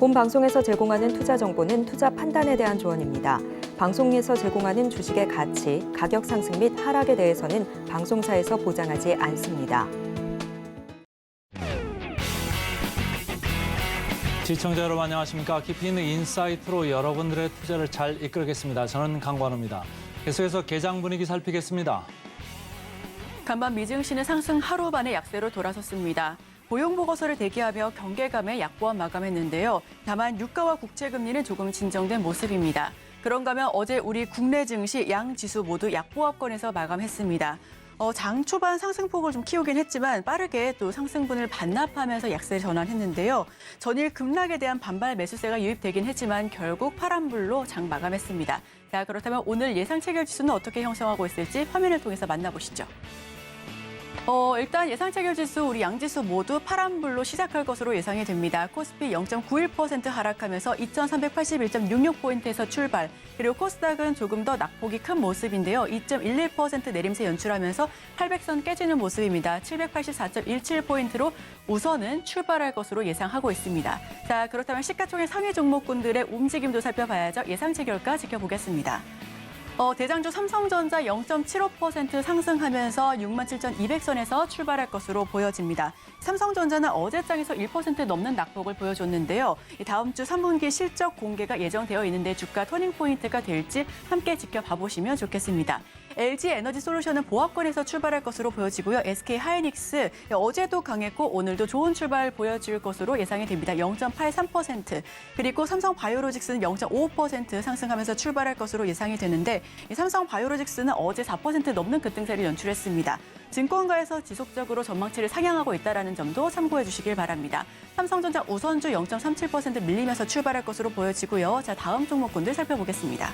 본 방송에서 제공하는 투자 정보는 투자 판단에 대한 조언입니다. 방송에서 제공하는 주식의 가치, 가격 상승 및 하락에 대해서는 방송사에서 보장하지 않습니다. 시청자 여러분 안녕하십니까? 깊이 있는 인사이트로 여러분들의 투자를 잘 이끌겠습니다. 저는 강관우입니다. 계속해서 개장 분위기 살피겠습니다. 간밤 미증시는 상승 하루 만에 약세로 돌아섰습니다. 고용보고서를 대기하며 경계감에 약보합 마감했는데요. 다만 유가와 국채금리는 조금 진정된 모습입니다. 그런가 하면 어제 우리 국내 증시 양 지수 모두 약보합권에서 마감했습니다. 장 초반 상승폭을 좀 키우긴 했지만 빠르게 또 상승분을 반납하면서 약세 전환했는데요. 전일 급락에 대한 반발 매수세가 유입되긴 했지만 결국 파란불로 장 마감했습니다. 자, 그렇다면 오늘 예상 체결 지수는 어떻게 형성하고 있을지 화면을 통해서 만나보시죠. 일단 예상 체결 지수 우리 양지수 모두 파란불로 시작할 것으로 예상이 됩니다. 코스피 0.91% 하락하면서 2,381.66포인트에서 출발. 그리고 코스닥은 조금 더 낙폭이 큰 모습인데요. 2.11% 내림세 연출하면서 800선 깨지는 모습입니다. 784.17포인트로 우선은 출발할 것으로 예상하고 있습니다. 자, 그렇다면 시가총액 상위 종목군들의 움직임도 살펴봐야죠. 예상 체결가 지켜보겠습니다. 대장주 삼성전자 0.75% 상승하면서 67,200선에서 출발할 것으로 보여집니다. 삼성전자는 어제장에서 1% 넘는 낙폭을 보여줬는데요. 다음 주 3분기 실적 공개가 예정되어 있는데 주가 터닝포인트가 될지 함께 지켜봐 보시면 좋겠습니다. LG에너지솔루션은 보합권에서 출발할 것으로 보여지고요. SK하이닉스 어제도 강했고 오늘도 좋은 출발 보여줄 것으로 예상이 됩니다. 0.83%. 그리고 삼성바이오로직스는 0.55% 상승하면서 출발할 것으로 예상이 되는데 이 삼성바이오로직스는 어제 4% 넘는 급등세를 연출했습니다. 증권가에서 지속적으로 전망치를 상향하고 있다는 점도 참고해 주시길 바랍니다. 삼성전자 우선주 0.37% 밀리면서 출발할 것으로 보여지고요. 자, 다음 종목군들 살펴보겠습니다.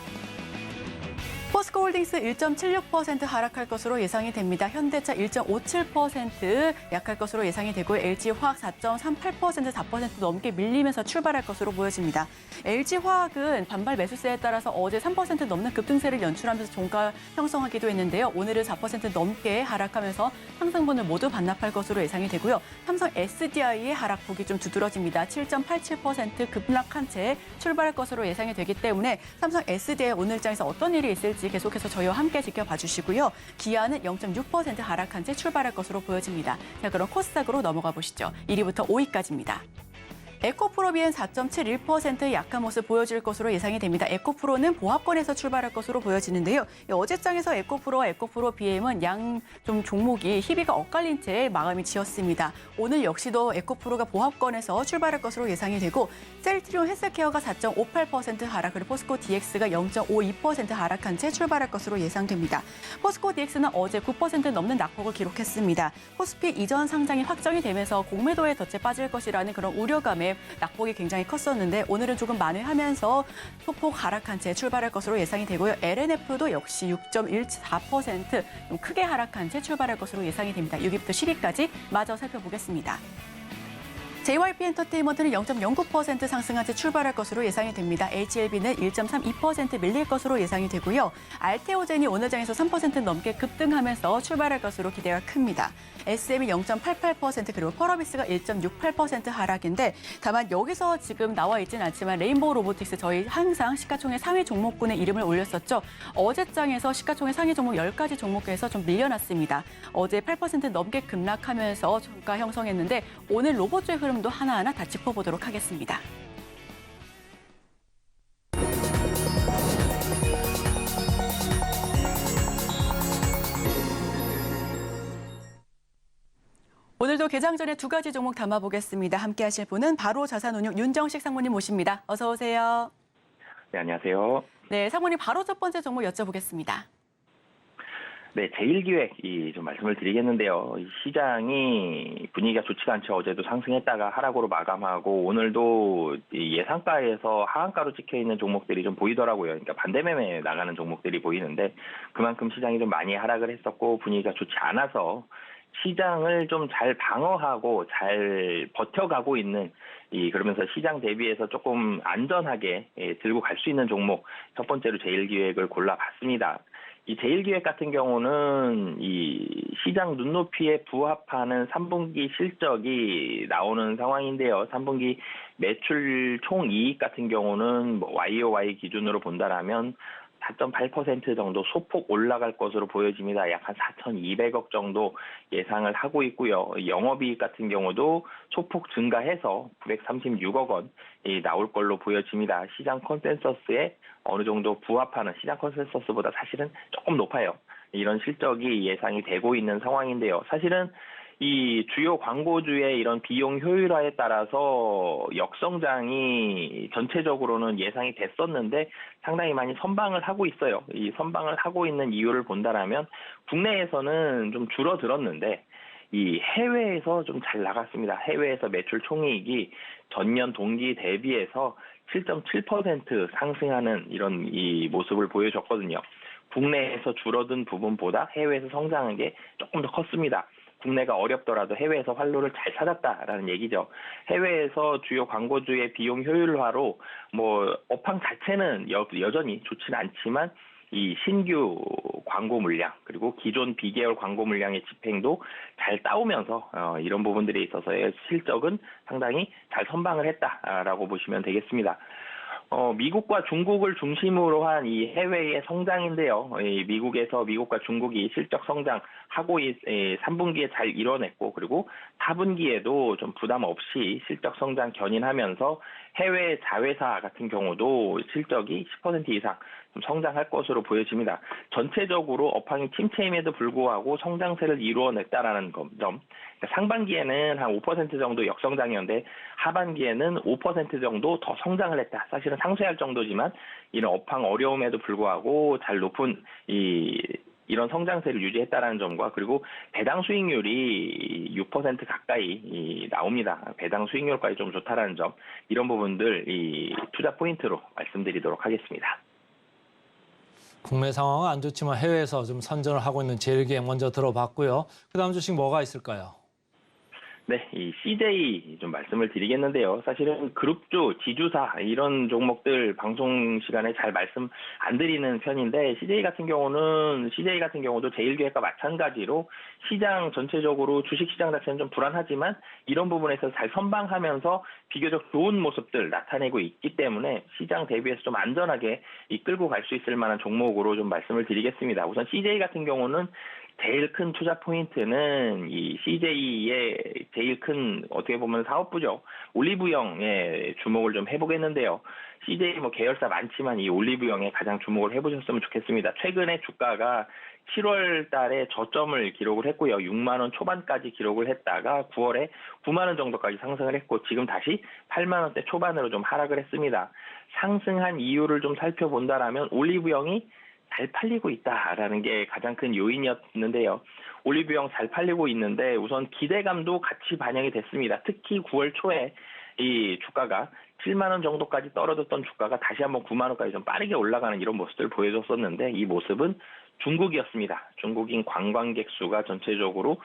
포스코홀딩스 1.76% 하락할 것으로 예상이 됩니다. 현대차 1.57% 약할 것으로 예상이 되고 LG화학 4.38% 4% 넘게 밀리면서 출발할 것으로 보여집니다. LG화학은 반발 매수세에 따라서 어제 3% 넘는 급등세를 연출하면서 종가 형성하기도 했는데요. 오늘은 4% 넘게 하락하면서 상승분을 모두 반납할 것으로 예상이 되고요. 삼성 SDI의 하락폭이 좀 두드러집니다. 7.87% 급락한 채 출발할 것으로 예상이 되기 때문에 삼성 SDI 오늘장에서 어떤 일이 있을지 계속해서 저희와 함께 지켜봐 주시고요. 기아는 0.6% 하락한 채 출발할 것으로 보여집니다. 자, 그럼 코스닥으로 넘어가 보시죠. 1위부터 5위까지입니다. 에코프로비엔 4.71% 약한 모습 보여줄 것으로 예상이 됩니다. 에코프로는 보합권에서 출발할 것으로 보여지는데요. 어제장에서 에코프로와 에코프로비엠은 양 좀 종목이 희비가 엇갈린 채 마감이 지었습니다. 오늘 역시도 에코프로가 보합권에서 출발할 것으로 예상이 되고 셀트리온 헬스케어가 4.58% 하락, 그리고 포스코 DX가 0.52% 하락한 채 출발할 것으로 예상됩니다. 포스코 DX는 어제 9% 넘는 낙폭을 기록했습니다. 코스피 이전 상장이 확정이 되면서 공매도에 덫에 빠질 것이라는 그런 우려감에 낙폭이 굉장히 컸었는데 오늘은 조금 만회하면서 소폭 하락한 채 출발할 것으로 예상이 되고요. LNF도 역시 6.14% 좀 크게 하락한 채 출발할 것으로 예상이 됩니다. 6위부터 10위까지 마저 살펴보겠습니다. JYP 엔터테인먼트는 0.09% 상승한 채 출발할 것으로 예상이 됩니다. HLB는 1.32% 밀릴 것으로 예상이 되고요. 알테오젠이 오늘장에서 3% 넘게 급등하면서 출발할 것으로 기대가 큽니다. SM이 0.88% 그리고 펄어비스가 1.68% 하락인데 다만 여기서 지금 나와 있지는 않지만 레인보우 로보틱스 저희 항상 시가총액 상위 종목군에 이름을 올렸었죠. 어제장에서 시가총액 상위 종목 10가지 종목에서 좀 밀려났습니다. 어제 8% 넘게 급락하면서 종가 형성했는데 오늘 로봇주의 흐름도 하나하나 다 짚어보도록 하겠습니다. 오늘도 개장 전에 두 가지 종목 담아보겠습니다. 함께 하실 분은 바로 자산운용 윤정식 상무님 모십니다. 어서 오세요. 네, 안녕하세요. 네, 상무님 바로 첫 번째 종목 여쭤보겠습니다. 네, 제일기획 좀 말씀을 드리겠는데요. 이 시장이 분위기가 좋지가 않죠. 어제도 상승했다가 하락으로 마감하고 오늘도 이 예상가에서 하한가로 찍혀 있는 종목들이 좀 보이더라고요. 그러니까 반대 매매 나가는 종목들이 보이는데 그만큼 시장이 좀 많이 하락을 했었고 분위기가 좋지 않아서 시장을 좀 잘 방어하고 잘 버텨가고 있는 그러면서 시장 대비해서 조금 안전하게 들고 갈 수 있는 종목 첫 번째로 제일기획을 골라봤습니다. 이 제일기획 같은 경우는 이 시장 눈높이에 부합하는 3분기 실적이 나오는 상황인데요. 3분기 매출 총이익 같은 경우는 뭐 YOY 기준으로 본다라면 4.8% 정도 소폭 올라갈 것으로 보여집니다. 약 한 4,200억 정도 예상을 하고 있고요. 영업이익 같은 경우도 소폭 증가해서 936억 원이 나올 걸로 보여집니다. 시장 컨센서스에 어느 정도 부합하는, 시장 컨센서스보다 사실은 조금 높아요. 이런 실적이 예상이 되고 있는 상황인데요. 사실은 이 주요 광고주의 이런 비용 효율화에 따라서 역성장이 전체적으로는 예상이 됐었는데 상당히 많이 선방을 하고 있어요. 이 선방을 하고 있는 이유를 본다라면 국내에서는 좀 줄어들었는데 이 해외에서 좀 잘 나갔습니다. 해외에서 매출 총이익이 전년 동기 대비해서 7.7% 상승하는 이런 이 모습을 보여줬거든요. 국내에서 줄어든 부분보다 해외에서 성장한 게 조금 더 컸습니다. 국내가 어렵더라도 해외에서 활로를 잘 찾았다라는 얘기죠. 해외에서 주요 광고주의 비용 효율화로 뭐 업황 자체는 여전히 좋지는 않지만 이 신규 광고 물량 그리고 기존 비계열 광고 물량의 집행도 잘 따오면서 이런 부분들에 있어서의 실적은 상당히 잘 선방을 했다라고 보시면 되겠습니다. 미국과 중국을 중심으로 한 이 해외의 성장인데요. 미국과 중국이 실적 성장하고 3분기에 잘 이뤄냈고 그리고 4분기에도 좀 부담 없이 실적 성장 견인하면서 해외 자회사 같은 경우도 실적이 10% 이상 좀 성장할 것으로 보여집니다. 전체적으로 업황이 침체임에도 불구하고 성장세를 이루어냈다라는 점. 상반기에는 한 5% 정도 역성장이었는데 하반기에는 5% 정도 더 성장을 했다. 사실은 상쇄할 정도지만 이런 업황 어려움에도 불구하고 잘 높은 이런 성장세를 유지했다라는 점과 그리고 배당 수익률이 6% 가까이 나옵니다. 배당 수익률까지 좀 좋다라는 점, 이런 부분들 투자 포인트로 말씀드리도록 하겠습니다. 국내 상황은 안 좋지만 해외에서 좀 선전을 하고 있는 제일기획 먼저 들어봤고요. 그다음 주식 뭐가 있을까요? 네, 이 CJ 좀 말씀을 드리겠는데요. 사실은 그룹주, 지주사 이런 종목들 방송 시간에 잘 말씀 안 드리는 편인데 CJ 같은 경우도 제일기획과 마찬가지로 시장 전체적으로 주식시장 자체는 좀 불안하지만 이런 부분에서 잘 선방하면서 비교적 좋은 모습들 나타내고 있기 때문에 시장 대비해서 좀 안전하게 이끌고 갈 수 있을 만한 종목으로 좀 말씀을 드리겠습니다. 우선 CJ 같은 경우는 제일 큰 투자 포인트는 이 CJ의 제일 큰 어떻게 보면 사업부죠. 올리브영에 주목을 좀 해보겠는데요. CJ 뭐 계열사 많지만 이 올리브영에 가장 주목을 해보셨으면 좋겠습니다. 최근에 주가가 7월 달에 저점을 기록을 했고요. 6만 원 초반까지 기록을 했다가 9월에 9만 원 정도까지 상승을 했고 지금 다시 8만 원대 초반으로 좀 하락을 했습니다. 상승한 이유를 좀 살펴본다라면 올리브영이 잘 팔리고 있다라는 게 가장 큰 요인이었는데요. 올리브영 잘 팔리고 있는데 우선 기대감도 같이 반영이 됐습니다. 특히 9월 초에 이 주가가 7만 원 정도까지 떨어졌던 주가가 다시 한번 9만 원까지 좀 빠르게 올라가는 이런 모습들을 보여줬었는데 이 모습은 중국이었습니다. 중국인 관광객 수가 전체적으로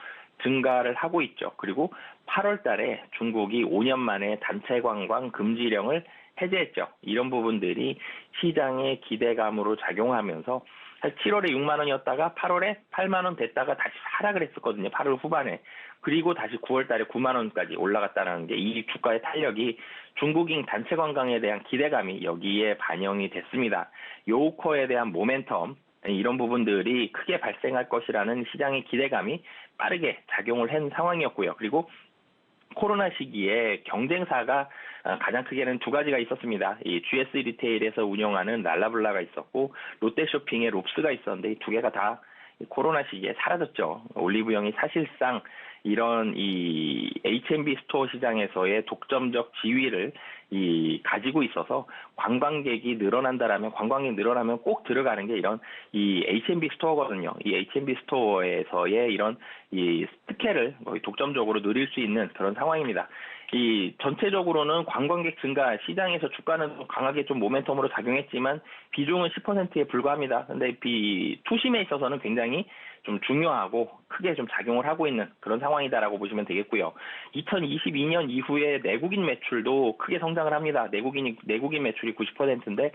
증가를 하고 있죠. 그리고 8월 달에 중국이 5년 만에 단체 관광 금지령을 해제했죠. 이런 부분들이 시장의 기대감으로 작용하면서 7월에 6만 원이었다가 8월에 8만 원 됐다가 다시 하락을 했었거든요. 8월 후반에. 그리고 다시 9월 달에 9만 원까지 올라갔다는 게 이 주가의 탄력이 중국인 단체 관광에 대한 기대감이 여기에 반영이 됐습니다. 요코에 대한 모멘텀 이런 부분들이 크게 발생할 것이라는 시장의 기대감이 빠르게 작용을 한 상황이었고요. 그리고 코로나 시기에 경쟁사가 가장 크게는 두 가지가 있었습니다. 이 GS 리테일에서 운영하는 랄라블라가 있었고 롯데쇼핑의 롭스가 있었는데 이 두 개가 다 코로나 시기에 사라졌죠. 올리브영이 사실상 이런 이 H&B 스토어 시장에서의 독점적 지위를 가지고 있어서 관광객이 늘어난다라면 관광객이 늘어나면 꼭 들어가는 게 이런 이 H&B 스토어거든요. 이 H&B 스토어에서의 이런 이 특혜를 거의 독점적으로 누릴 수 있는 그런 상황입니다. 이 전체적으로는 관광객 증가 시장에서 주가는 강하게 좀 모멘텀으로 작용했지만 비중은 10%에 불과합니다. 근데 투심에 있어서는 굉장히 좀 중요하고 크게 좀 작용을 하고 있는 그런 상황이다라고 보시면 되겠고요. 2022년 이후에 내국인 매출도 크게 성장을 합니다. 내국인 매출이 90%인데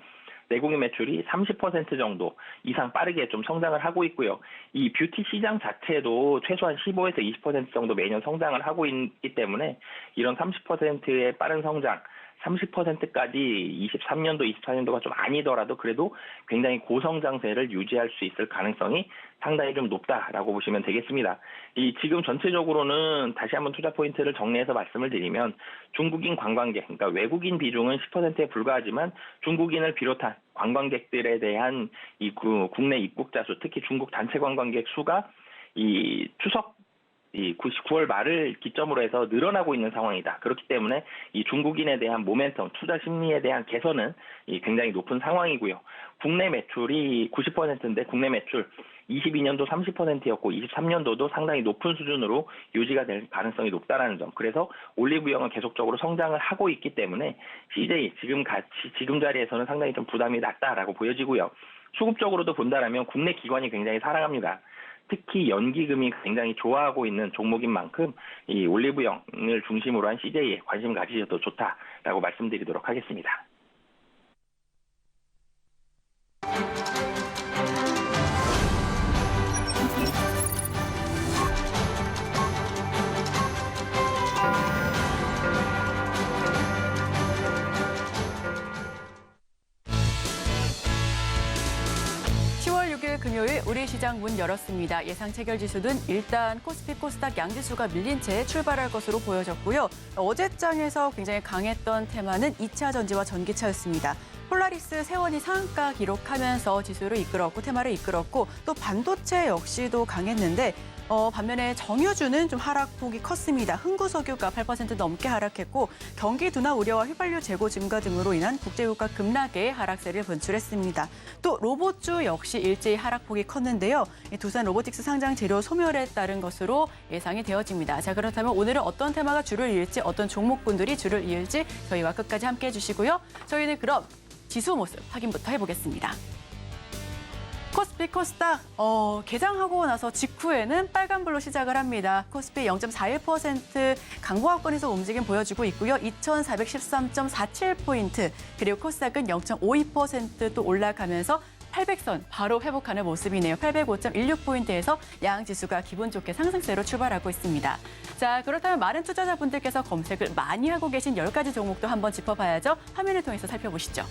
내국인 매출이 30% 정도 이상 빠르게 좀 성장을 하고 있고요. 이 뷰티 시장 자체도 최소한 15에서 20% 정도 매년 성장을 하고 있기 때문에 이런 30%의 빠른 성장, 30%까지 23년도, 24년도가 좀 아니더라도 그래도 굉장히 고성장세를 유지할 수 있을 가능성이 상당히 좀 높다라고 보시면 되겠습니다. 지금 전체적으로는 다시 한번 투자 포인트를 정리해서 말씀을 드리면 중국인 관광객, 그러니까 외국인 비중은 10%에 불과하지만 중국인을 비롯한 관광객들에 대한 국내 입국자 수, 특히 중국 단체 관광객 수가 추석 9월 말을 기점으로 해서 늘어나고 있는 상황이다. 그렇기 때문에 이 중국인에 대한 모멘텀, 투자 심리에 대한 개선은 굉장히 높은 상황이고요. 국내 매출이 90%인데 국내 매출 22년도 30%였고 23년도도 상당히 높은 수준으로 유지가 될 가능성이 높다라는 점. 그래서 올리브영은 계속적으로 성장을 하고 있기 때문에 CJ 지금 자리에서는 상당히 좀 부담이 낮다라고 보여지고요. 수급적으로도 본다라면 국내 기관이 굉장히 사랑합니다. 특히 연기금이 굉장히 좋아하고 있는 종목인 만큼 이 올리브영을 중심으로 한 CJ에 관심 가지셔도 좋다라고 말씀드리도록 하겠습니다. 금요일 우리 시장 문 열었습니다. 예상 체결 지수는 일단 코스피 코스닥 양지수가 밀린 채 출발할 것으로 보여졌고요. 어제장에서 굉장히 강했던 테마는 2차 전지와 전기차였습니다. 폴라리스, 세원이 상한가 기록하면서 지수를 이끌었고 테마를 이끌었고 또 반도체 역시도 강했는데 반면에 정유주는 좀 하락폭이 컸습니다. 흥구석유가 8% 넘게 하락했고 경기 둔화 우려와 휘발유 재고 증가 등으로 인한 국제유가 급락에 하락세를 분출했습니다. 또 로봇주 역시 일제히 하락폭이 컸는데요. 두산 로보틱스 상장 재료 소멸에 따른 것으로 예상이 되어집니다. 자, 그렇다면 오늘은 어떤 테마가 줄을 이을지 어떤 종목군들이 줄을 이을지 저희와 끝까지 함께해 주시고요. 저희는 그럼 지수 모습 확인부터 해보겠습니다. 코스피 코스닥 개장하고 나서 직후에는 빨간불로 시작을 합니다. 코스피 0.41% 강보합권에서 움직임 보여주고 있고요. 2,413.47포인트 그리고 코스닥은 0.52% 또 올라가면서 800선 바로 회복하는 모습이네요. 805.16포인트에서 양 지수가 기분 좋게 상승세로 출발하고 있습니다. 자, 그렇다면 많은 투자자분들께서 검색을 많이 하고 계신 10가지 종목도 한번 짚어봐야죠. 화면을 통해서 살펴보시죠.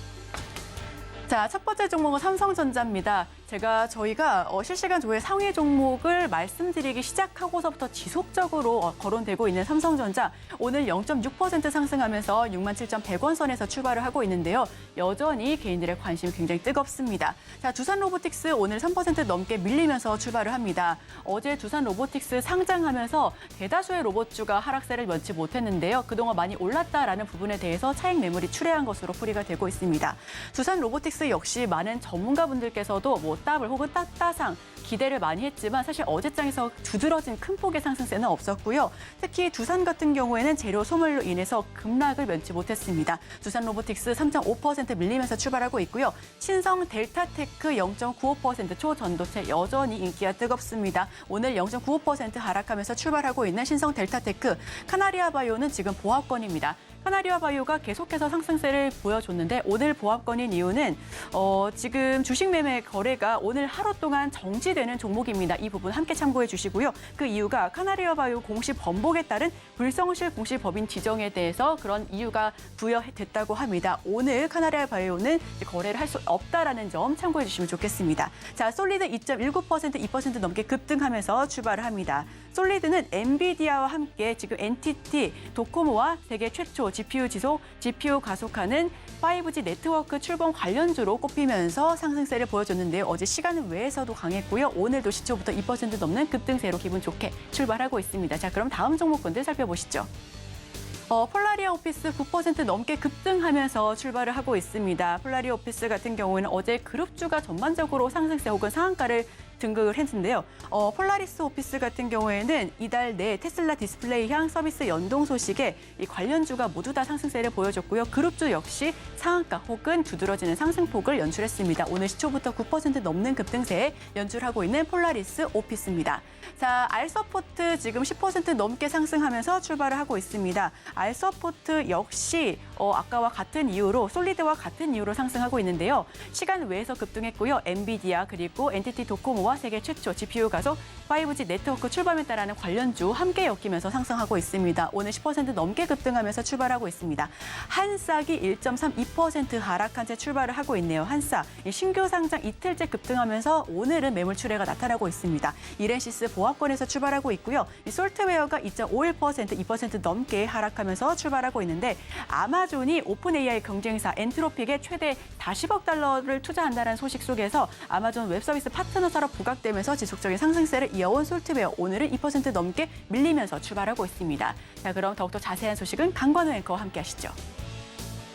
자, 첫 번째 종목은 삼성전자입니다. 저희가 실시간 조회 상위 종목을 말씀드리기 시작하고서부터 지속적으로 거론되고 있는 삼성전자 오늘 0.6% 상승하면서 67,100원 선에서 출발을 하고 있는데요. 여전히 개인들의 관심이 굉장히 뜨겁습니다. 자, 두산 로보틱스 오늘 3% 넘게 밀리면서 출발을 합니다. 어제 두산 로보틱스 상장하면서 대다수의 로봇주가 하락세를 면치 못했는데요. 그동안 많이 올랐다라는 부분에 대해서 차익 매물이 출회한 것으로 풀이가 되고 있습니다. 두산 로보틱스 역시 많은 전문가분들께서도 따블 혹은 따상 기대를 많이 했지만 사실 어제장에서 두드러진 큰 폭의 상승세는 없었고요. 특히 두산 같은 경우에는 재료 소멸로 인해서 급락을 면치 못했습니다. 두산 로보틱스 3.5% 밀리면서 출발하고 있고요. 신성 델타테크 0.95% 초전도체 여전히 인기가 뜨겁습니다. 오늘 0.95% 하락하면서 출발하고 있는 신성 델타테크, 카나리아 바이오는 지금 보합권입니다. 카나리아 바이오가 계속해서 상승세를 보여줬는데 오늘 보합권인 이유는 지금 주식 매매 거래가 오늘 하루 동안 정지되는 종목입니다. 이 부분 함께 참고해 주시고요. 그 이유가 카나리아 바이오 공시 번복에 따른 불성실 공시 법인 지정에 대해서 그런 이유가 부여됐다고 합니다. 오늘 카나리아 바이오는 거래를 할 수 없다라는 점 참고해 주시면 좋겠습니다. 자, 솔리드 2.19% 2% 넘게 급등하면서 출발을 합니다. 솔리드는 엔비디아와 함께 지금 NTT, 도코모와 세계 최초 GPU 가속하는 5G 네트워크 출범 관련주로 꼽히면서 상승세를 보여줬는데요. 어제 시간 외에서도 강했고요. 오늘도 시초부터 2% 넘는 급등세로 기분 좋게 출발하고 있습니다. 자, 그럼 다음 종목군들 살펴보시죠. 폴라리아 오피스 9% 넘게 급등하면서 출발을 하고 있습니다. 폴라리아 오피스 같은 경우에는 어제 그룹주가 전반적으로 상승세 혹은 상한가를 등극을 했는데요. 폴라리스 오피스 같은 경우에는 이달 내 테슬라 디스플레이향 서비스 연동 소식에 이 관련주가 모두 다 상승세를 보여줬고요. 그룹주 역시 상한가 혹은 두드러지는 상승폭을 연출했습니다. 오늘 시초부터 9% 넘는 급등세에 연출하고 있는 폴라리스 오피스입니다. 자, 알서포트 지금 10% 넘게 상승하면서 출발을 하고 있습니다. 알서포트 역시 아까와 같은 이유로 솔리드와 같은 이유로 상승하고 있는데요. 시간 외에서 급등했고요. 엔비디아 그리고 NTT 도코모와 세계 최초 GPU 가속 5G 네트워크 출범에 따르는 관련주 함께 엮이면서 상승하고 있습니다. 오늘 10% 넘게 급등하면서 출발하고 있습니다. 한싹이 1.32% 하락한 채 출발을 하고 있네요. 한싹 신규 상장 이틀째 급등하면서 오늘은 매물 출회가 나타나고 있습니다. 이렌시스 보합권에서 출발하고 있고요. 이 솔트웨어가 2.51% 2% 넘게 하락하면서 출발하고 있는데 아마존이 오픈 AI 경쟁사 엔트로픽에 최대 40억 달러를 투자한다는 소식 속에서 아마존 웹서비스 파트너사로 부각되면서 지속적인 상승세를 이어온 솔트웨어 오늘은 2% 넘게 밀리면서 출발하고 있습니다. 자, 그럼 더욱더 자세한 소식은 강관우 앵커와 함께 하시죠.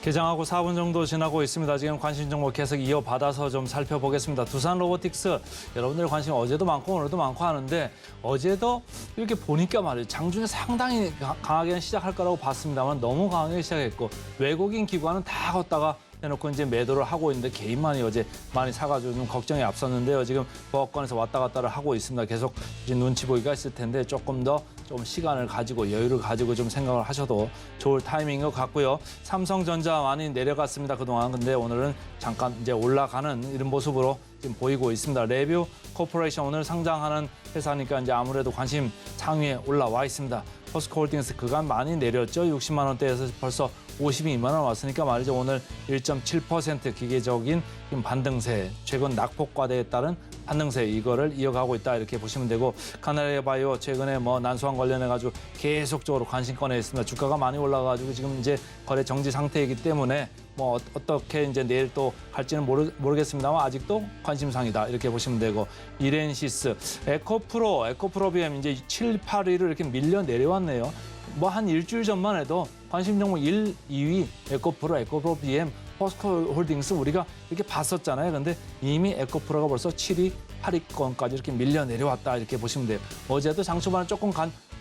개장하고 4분 정도 지나고 있습니다. 지금 관심 정보 계속 이어받아서 좀 살펴보겠습니다. 두산 로보틱스, 여러분들 관심 어제도 많고 오늘도 많고 하는데 어제도 이렇게 보니까 말이에요. 장중에 상당히 강하게 시작할 거라고 봤습니다만 너무 강하게 시작했고 외국인 기관은 다 걷다가 해놓고 이제 매도를 하고 있는데 개인만이 어제 많이 사가지고 좀 걱정이 앞섰는데요. 지금 보합권에서 왔다 갔다를 하고 있습니다. 계속 이제 눈치 보기가 있을 텐데 조금 더 좀 시간을 가지고 여유를 가지고 좀 생각을 하셔도 좋을 타이밍인 것 같고요. 삼성전자 많이 내려갔습니다. 그동안. 근데 오늘은 잠깐 이제 올라가는 이런 모습으로 지금 보이고 있습니다. 레뷰 코퍼레이션 오늘 상장하는 회사니까 이제 아무래도 관심 상위에 올라와 있습니다. 포스코홀딩스 그간 많이 내렸죠. 60만 원대에서 벌써 52만 원 왔으니까 말이죠. 오늘 1.7% 기계적인 반등세, 최근 낙폭과대에 따른 반등세 이거를 이어가고 있다 이렇게 보시면 되고 카나리아 바이오 최근에 뭐 난소암 관련해가지고 계속적으로 관심권에 있습니다. 주가가 많이 올라가지고 지금 이제 거래 정지 상태이기 때문에 뭐 어떻게 이제 내일 또 갈지는 모르겠습니다만 아직도 관심상이다 이렇게 보시면 되고 이렌시스, 에코프로 BM 이제 7, 8위를 이렇게 밀려 내려왔네요. 뭐 한 일주일 전만 해도 관심 종목 1, 2위 에코프로 BM, 포스코홀딩스 우리가 이렇게 봤었잖아요. 근데 이미 에코프로가 벌써 7위, 8위권까지 이렇게 밀려 내려왔다 이렇게 보시면 돼요. 어제도 장 초반에 조금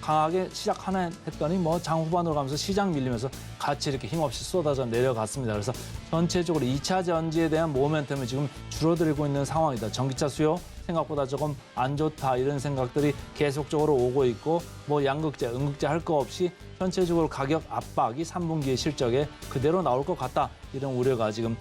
강하게 시작하나 했더니 뭐 장 후반으로 가면서 시장 밀리면서 같이 이렇게 힘없이 쏟아져 내려갔습니다. 그래서 전체적으로 2차 전지에 대한 모멘텀이 지금 줄어들고 있는 상황이다. 전기차 수요 생각보다 조금 안 좋다 이런 생각들이 계속적으로 오고 있고 뭐 양극재, 음극재 할 거 없이 전체적으로 가격 압박이 3분기의 실적에 그대로 나올 것 같다. 이런 우려가 지금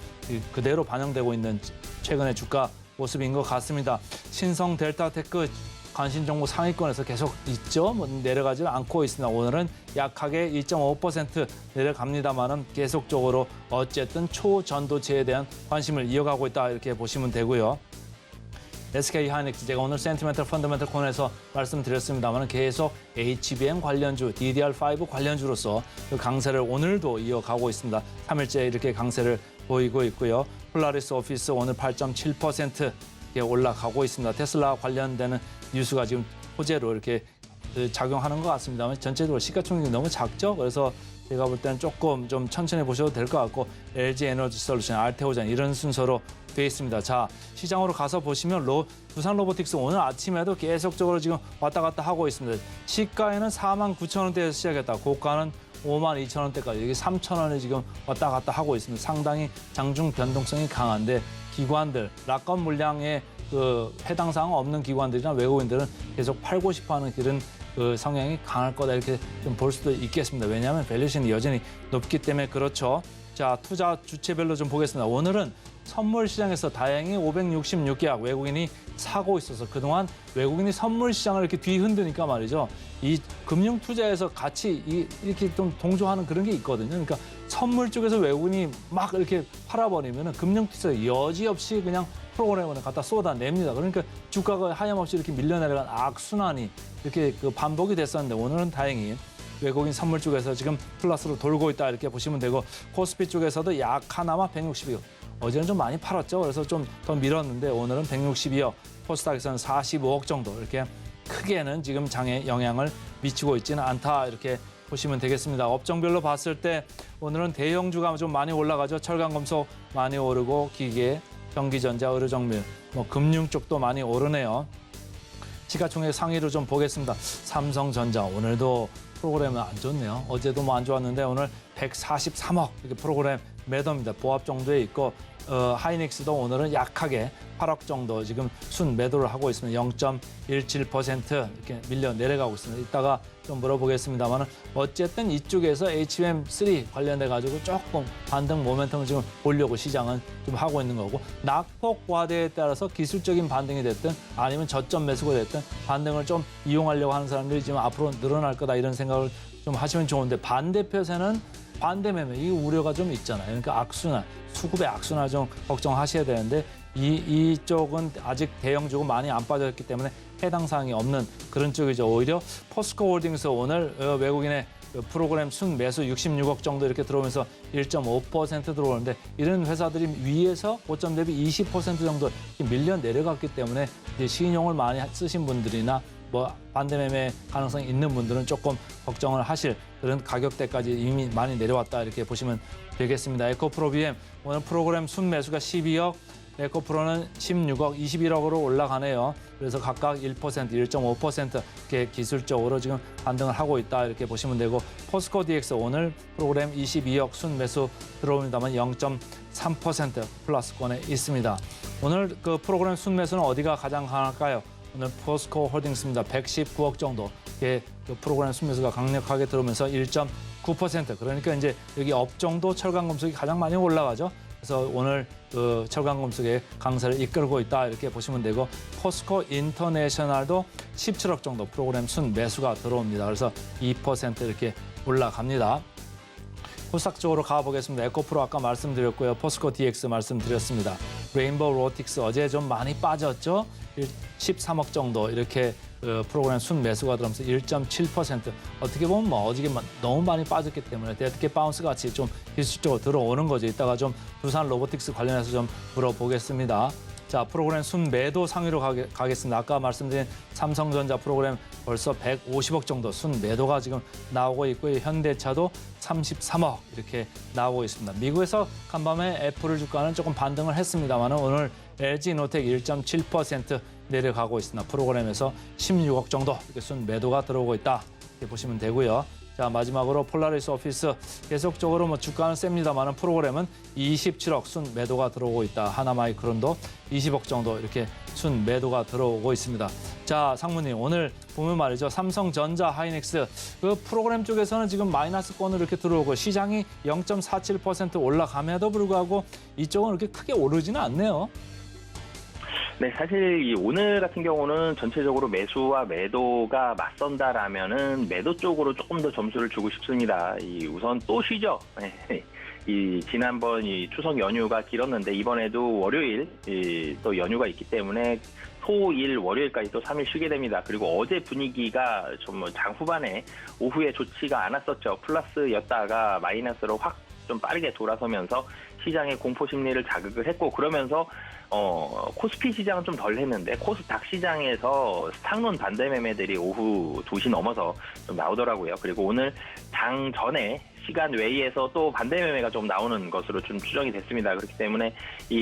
그대로 반영되고 있는 최근의 주가 모습인 것 같습니다. 신성 델타테크 관심 종목 상위권에서 계속 있죠. 뭐 내려가지 않고 있으나 오늘은 약하게 2.5% 내려갑니다만은 계속적으로 어쨌든 초전도체에 대한 관심을 이어가고 있다 이렇게 보시면 되고요. SK 하이닉스 제가 오늘 센티멘털 펀더멘털 코너에서 말씀드렸습니다만 계속 HBM 관련주, DDR5 관련주로서 그 강세를 오늘도 이어가고 있습니다. 3일째 이렇게 강세를 보이고 있고요. 폴라리스 오피스 오늘 8.7% 올라가고 있습니다. 테슬라 관련되는 뉴스가 지금 호재로 이렇게 작용하는 것 같습니다만 전체적으로 시가총액이 너무 작죠. 그래서 제가 볼 때는 조금 좀 천천히 보셔도 될 것 같고 LG 에너지 솔루션, 알테오젠 이런 순서로 돼 있습니다. 자, 시장으로 가서 보시면 두산 로보틱스 오늘 아침에도 계속적으로 지금 왔다 갔다 하고 있습니다. 시가에는 49,000원대에서 시작했다. 고가는 52,000원대까지 여기 3,000원에 지금 왔다 갔다 하고 있습니다. 상당히 장중 변동성이 강한데 기관들, 락업 물량에 해당 사항 없는 기관들이나 외국인들은 계속 팔고 싶어하는 그런 성향이 강할 거다 이렇게 좀 볼 수도 있겠습니다. 왜냐하면 밸류에이션이 여전히 높기 때문에 그렇죠. 자, 투자 주체별로 좀 보겠습니다. 오늘은 선물 시장에서 다행히 566계약 외국인이 사고 있어서 그동안 외국인이 선물 시장을 이렇게 뒤흔드니까 말이죠. 이 금융 투자에서 같이 이렇게 좀 동조하는 그런 게 있거든요. 그러니까 선물 쪽에서 외국인이 막 이렇게 팔아버리면 금융 투자 여지없이 그냥 프로그램을 갖다 쏟아냅니다. 그러니까 주가가 하염없이 이렇게 밀려내려간 악순환이 이렇게 반복이 됐었는데 오늘은 다행히 외국인 선물 쪽에서 지금 플러스로 돌고 있다 이렇게 보시면 되고 코스피 쪽에서도 약하나마 162억. 어제는 좀 많이 팔았죠. 그래서 좀 더 밀었는데 오늘은 162억. 코스닥에서는 45억 정도 이렇게 크게는 지금 장에 영향을 미치고 있지는 않다 이렇게 보시면 되겠습니다. 업종별로 봤을 때 오늘은 대형주가 좀 많이 올라가죠. 철강, 금속 많이 오르고 기계, 전기전자, 의료정밀, 뭐 금융 쪽도 많이 오르네요. 시가총액 상위로 좀 보겠습니다. 삼성전자 오늘도 프로그램은 안 좋네요. 어제도 뭐 안 좋았는데 오늘 143억 이렇게 프로그램 매도입니다. 보합 정도에 있고 하이닉스도 오늘은 약하게 8억 정도 지금 순 매도를 하고 있습니다. 0.17% 이렇게 밀려 내려가고 있습니다. 이따가 좀 물어보겠습니다만 어쨌든 이쪽에서 HBM3 관련돼 가지고 조금 반등 모멘텀을 지금 보려고 시장은 좀 하고 있는 거고 낙폭 과대에 따라서 기술적인 반등이 됐든 아니면 저점 매수가 됐든 반등을 좀 이용하려고 하는 사람들이 지금 앞으로 늘어날 거다 이런 생각을 좀 하시면 좋은데 반대표에서는 반대 매매 이 우려가 좀 있잖아요. 그러니까 악순환, 수급의 악순환 좀 걱정하셔야 되는데 이쪽은 아직 대형주고 많이 안 빠졌기 때문에 해당 사항이 없는 그런 쪽이죠. 오히려 포스코 홀딩스 오늘 외국인의 프로그램 순 매수 66억 정도 이렇게 들어오면서 1.5% 들어오는데 이런 회사들이 위에서 고점 대비 20% 정도 밀려 내려갔기 때문에 이제 신용을 많이 쓰신 분들이나 뭐 반대 매매 가능성이 있는 분들은 조금 걱정을 하실 그런 가격대까지 이미 많이 내려왔다 이렇게 보시면 되겠습니다. 에코프로-비엠 오늘 프로그램 순 매수가 12억, 에코프로는 16억, 21억으로 올라가네요. 그래서 각각 1%, 1.5% 이렇게 기술적으로 지금 반등을 하고 있다 이렇게 보시면 되고 포스코 DX 오늘 프로그램 22억 순 매수 들어옵니다만 0.3% 플러스권에 있습니다. 오늘 그 프로그램 순 매수는 어디가 가장 강할까요? 오늘 포스코 홀딩스입니다. 119억 정도 그 프로그램 순매수가 강력하게 들어오면서 1.9% 그러니까 이제 여기 업종도 철강금속이 가장 많이 올라가죠. 그래서 오늘 그 철강금속의 강세를 이끌고 있다 이렇게 보시면 되고 포스코 인터내셔널도 17억 정도 프로그램 순매수가 들어옵니다. 그래서 2% 이렇게 올라갑니다. 코스닥 쪽으로 가보겠습니다. 에코프로 아까 말씀드렸고요. 포스코 DX 말씀드렸습니다. 레인보우 로보틱스 어제 좀 많이 빠졌죠. 13억 정도 이렇게 프로그램 순 매수가 들어오면서 1.7% 어떻게 보면 뭐 어저께 너무 많이 빠졌기 때문에 데드캣 바운스 같이 좀 기술적으로 들어오는 거죠. 이따가 좀 두산 로보틱스 관련해서 좀 물어보겠습니다. 자, 프로그램 순 매도 상위로 가겠습니다. 아까 말씀드린 삼성전자 프로그램 벌써 150억 정도 순 매도가 지금 나오고 있고요. 현대차도 33억 이렇게 나오고 있습니다. 미국에서 간밤에 애플 주가는 조금 반등을 했습니다만 오늘 LG노텍 1.7% 내려가고 있습니다. 프로그램에서 16억 정도 이렇게 순 매도가 들어오고 있다 이렇게 보시면 되고요. 자, 마지막으로 폴라리스 오피스 계속적으로 뭐 주가는 셉니다만 프로그램은 27억 순 매도가 들어오고 있다. 하나마이크론도 20억 정도 이렇게 순 매도가 들어오고 있습니다. 자, 상무님 오늘 보면 말이죠. 삼성전자, 하이닉스 그 프로그램 쪽에서는 지금 마이너스권으로 이렇게 들어오고 시장이 0.47% 올라감에도 불구하고 이쪽은 그렇게 크게 오르지는 않네요. 네, 사실 이 오늘 같은 경우는 전체적으로 매수와 매도가 맞선다라면은 매도 쪽으로 조금 더 점수를 주고 싶습니다. 우선 또 쉬죠. 지난번 추석 연휴가 길었는데 이번에도 월요일 또 연휴가 있기 때문에 토, 일, 월요일까지 또 3일 쉬게 됩니다. 그리고 어제 분위기가 좀 장 후반에 오후에 좋지가 않았었죠. 플러스였다가 마이너스로 확 좀 빠르게 돌아서면서 시장의 공포 심리를 자극을 했고 그러면서 코스피 시장은 좀 덜 했는데 코스닥 시장에서 스탁론 반대 매매들이 오후 2시 넘어서 좀 나오더라고요. 그리고 오늘 장 전에 시간 외에서 또 반대 매매가 좀 나오는 것으로 좀 추정이 됐습니다. 그렇기 때문에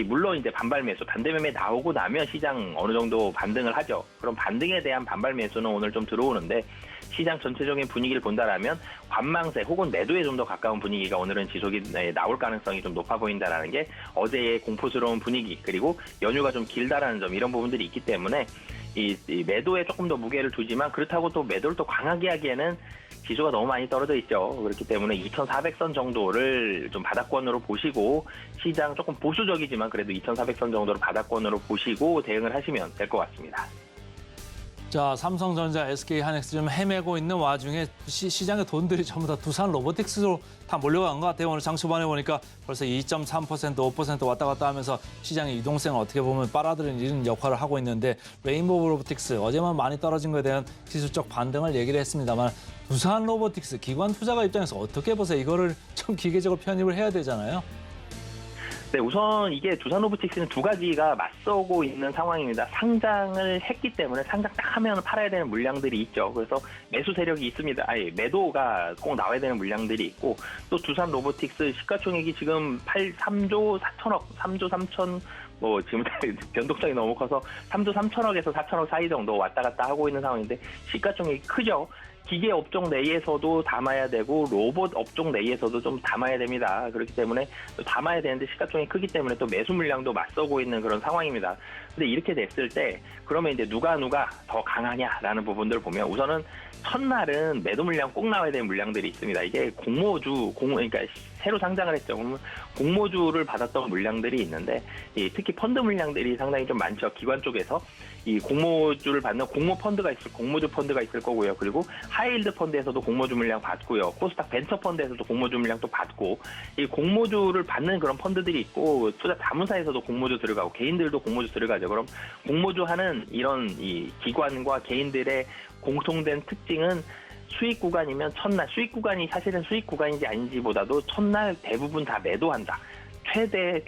물론 이제 반발 매수, 반대 매매 나오고 나면 시장 어느 정도 반등을 하죠. 그럼 반등에 대한 반발 매수는 오늘 좀 들어오는데 시장 전체적인 분위기를 본다라면 관망세 혹은 매도에 좀 더 가까운 분위기가 오늘은 지속이 나올 가능성이 좀 높아 보인다라는 게 어제의 공포스러운 분위기 그리고 연휴가 좀 길다라는 점 이런 부분들이 있기 때문에 이 매도에 조금 더 무게를 두지만 그렇다고 또 매도를 또 강하게 하기에는 지수가 너무 많이 떨어져 있죠. 그렇기 때문에 2,400선 정도를 좀 바닥권으로 보시고 시장 조금 보수적이지만 그래도 2,400선 정도로 바닥권으로 보시고 대응을 하시면 될 것 같습니다. 자, 삼성전자, SK 하이닉스 좀 헤매고 있는 와중에 시장의 돈들이 전부 다 두산 로보틱스로 다 몰려간 것 같아요. 오늘 장 초반에 보니까 벌써 2.3%, 5% 왔다 갔다 하면서 시장의 이동성을 어떻게 보면 빨아들이는 이런 역할을 하고 있는데 레인보우 로보틱스 어제만 많이 떨어진 것에 대한 기술적 반등을 얘기를 했습니다만 두산 로보틱스 기관 투자가 입장에서 어떻게 보세요? 이거를 좀 기계적으로 편입을 해야 되잖아요. 네, 우선 이게 두산 로보틱스는 두 가지가 맞서고 있는 상황입니다. 상장을 했기 때문에 상장 딱 하면 팔아야 되는 물량들이 있죠. 그래서 매수 세력이 있습니다. 아니, 매도가 꼭 나와야 되는 물량들이 있고, 또 두산 로보틱스 시가총액이 지금 3조 4천억, 3조 3천, 지금 변동성이 너무 커서 3조 3천억에서 4천억 사이 정도 왔다 갔다 하고 있는 상황인데, 시가총액이 크죠. 기계 업종 내에서도 담아야 되고 로봇 업종 내에서도 좀 담아야 됩니다. 그렇기 때문에 담아야 되는데 시가총액이 크기 때문에 또 매수 물량도 맞서고 있는 그런 상황입니다. 근데 이렇게 됐을 때 그러면 이제 누가 더 강하냐라는 부분들을 보면, 우선은 첫날은 매도 물량 꼭 나와야 되는 물량들이 있습니다. 이게 그러니까 새로 상장을 했죠. 그러면 공모주를 받았던 물량들이 있는데, 특히 펀드 물량들이 상당히 좀 많죠. 기관 쪽에서 이 공모주를 받는 공모주 펀드가 있을 거고요. 그리고 하이힐드 펀드에서도 공모주 물량 받고요. 코스닥 벤처 펀드에서도 공모주 물량 또 받고, 이 공모주를 받는 그런 펀드들이 있고, 투자 자문사에서도 공모주 들어가고, 개인들도 공모주 들어가죠. 그럼 공모주 하는 이런 이 기관과 개인들의 공통된 특징은 수익 구간이면 첫날, 수익 구간이 사실은 수익 구간인지 아닌지보다도 첫날 대부분 다 매도한다.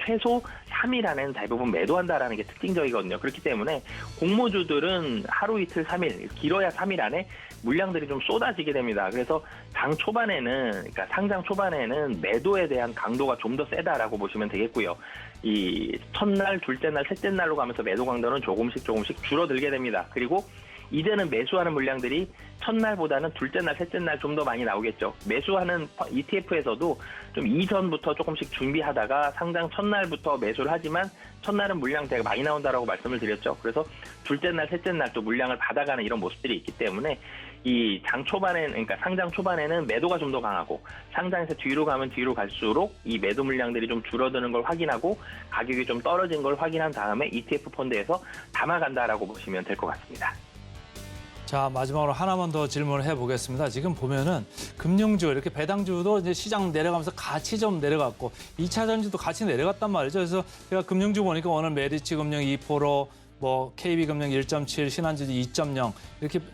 최소 3일 안에는 대부분 매도한다라는 게 특징적이거든요. 그렇기 때문에 공모주들은 하루 이틀 3일, 길어야 3일 안에 물량들이 좀 쏟아지게 됩니다. 그래서 그러니까 상장 초반에는 매도에 대한 강도가 좀 더 세다라고 보시면 되겠고요. 이 첫날, 둘째 날, 셋째 날로 가면서 매도 강도는 조금씩 줄어들게 됩니다. 그리고 이제는 매수하는 물량들이 첫날보다는 둘째 날, 셋째 날 좀 더 많이 나오겠죠. 매수하는 ETF에서도 좀 이전부터 조금씩 준비하다가 상장 첫날부터 매수를 하지만 첫날은 물량 되게 많이 나온다라고 말씀을 드렸죠. 그래서 둘째 날, 셋째 날 또 물량을 받아가는 이런 모습들이 있기 때문에 이 그러니까 상장 초반에는 매도가 좀 더 강하고, 상장에서 뒤로 가면 뒤로 갈수록 이 매도 물량들이 좀 줄어드는 걸 확인하고 가격이 좀 떨어진 걸 확인한 다음에 ETF 펀드에서 담아간다라고 보시면 될 것 같습니다. 자, 마지막으로 하나만 더 질문을 해보겠습니다. 지금 보면은 금융주, 이렇게 배당주도 이제 시장 내려가면서 같이 좀 내려갔고, 2차 전지도 같이 내려갔단 말이죠. 그래서 제가 금융주 보니까 오늘 메리츠 금융 2%, KB금융 1.7, 신한주도 2.0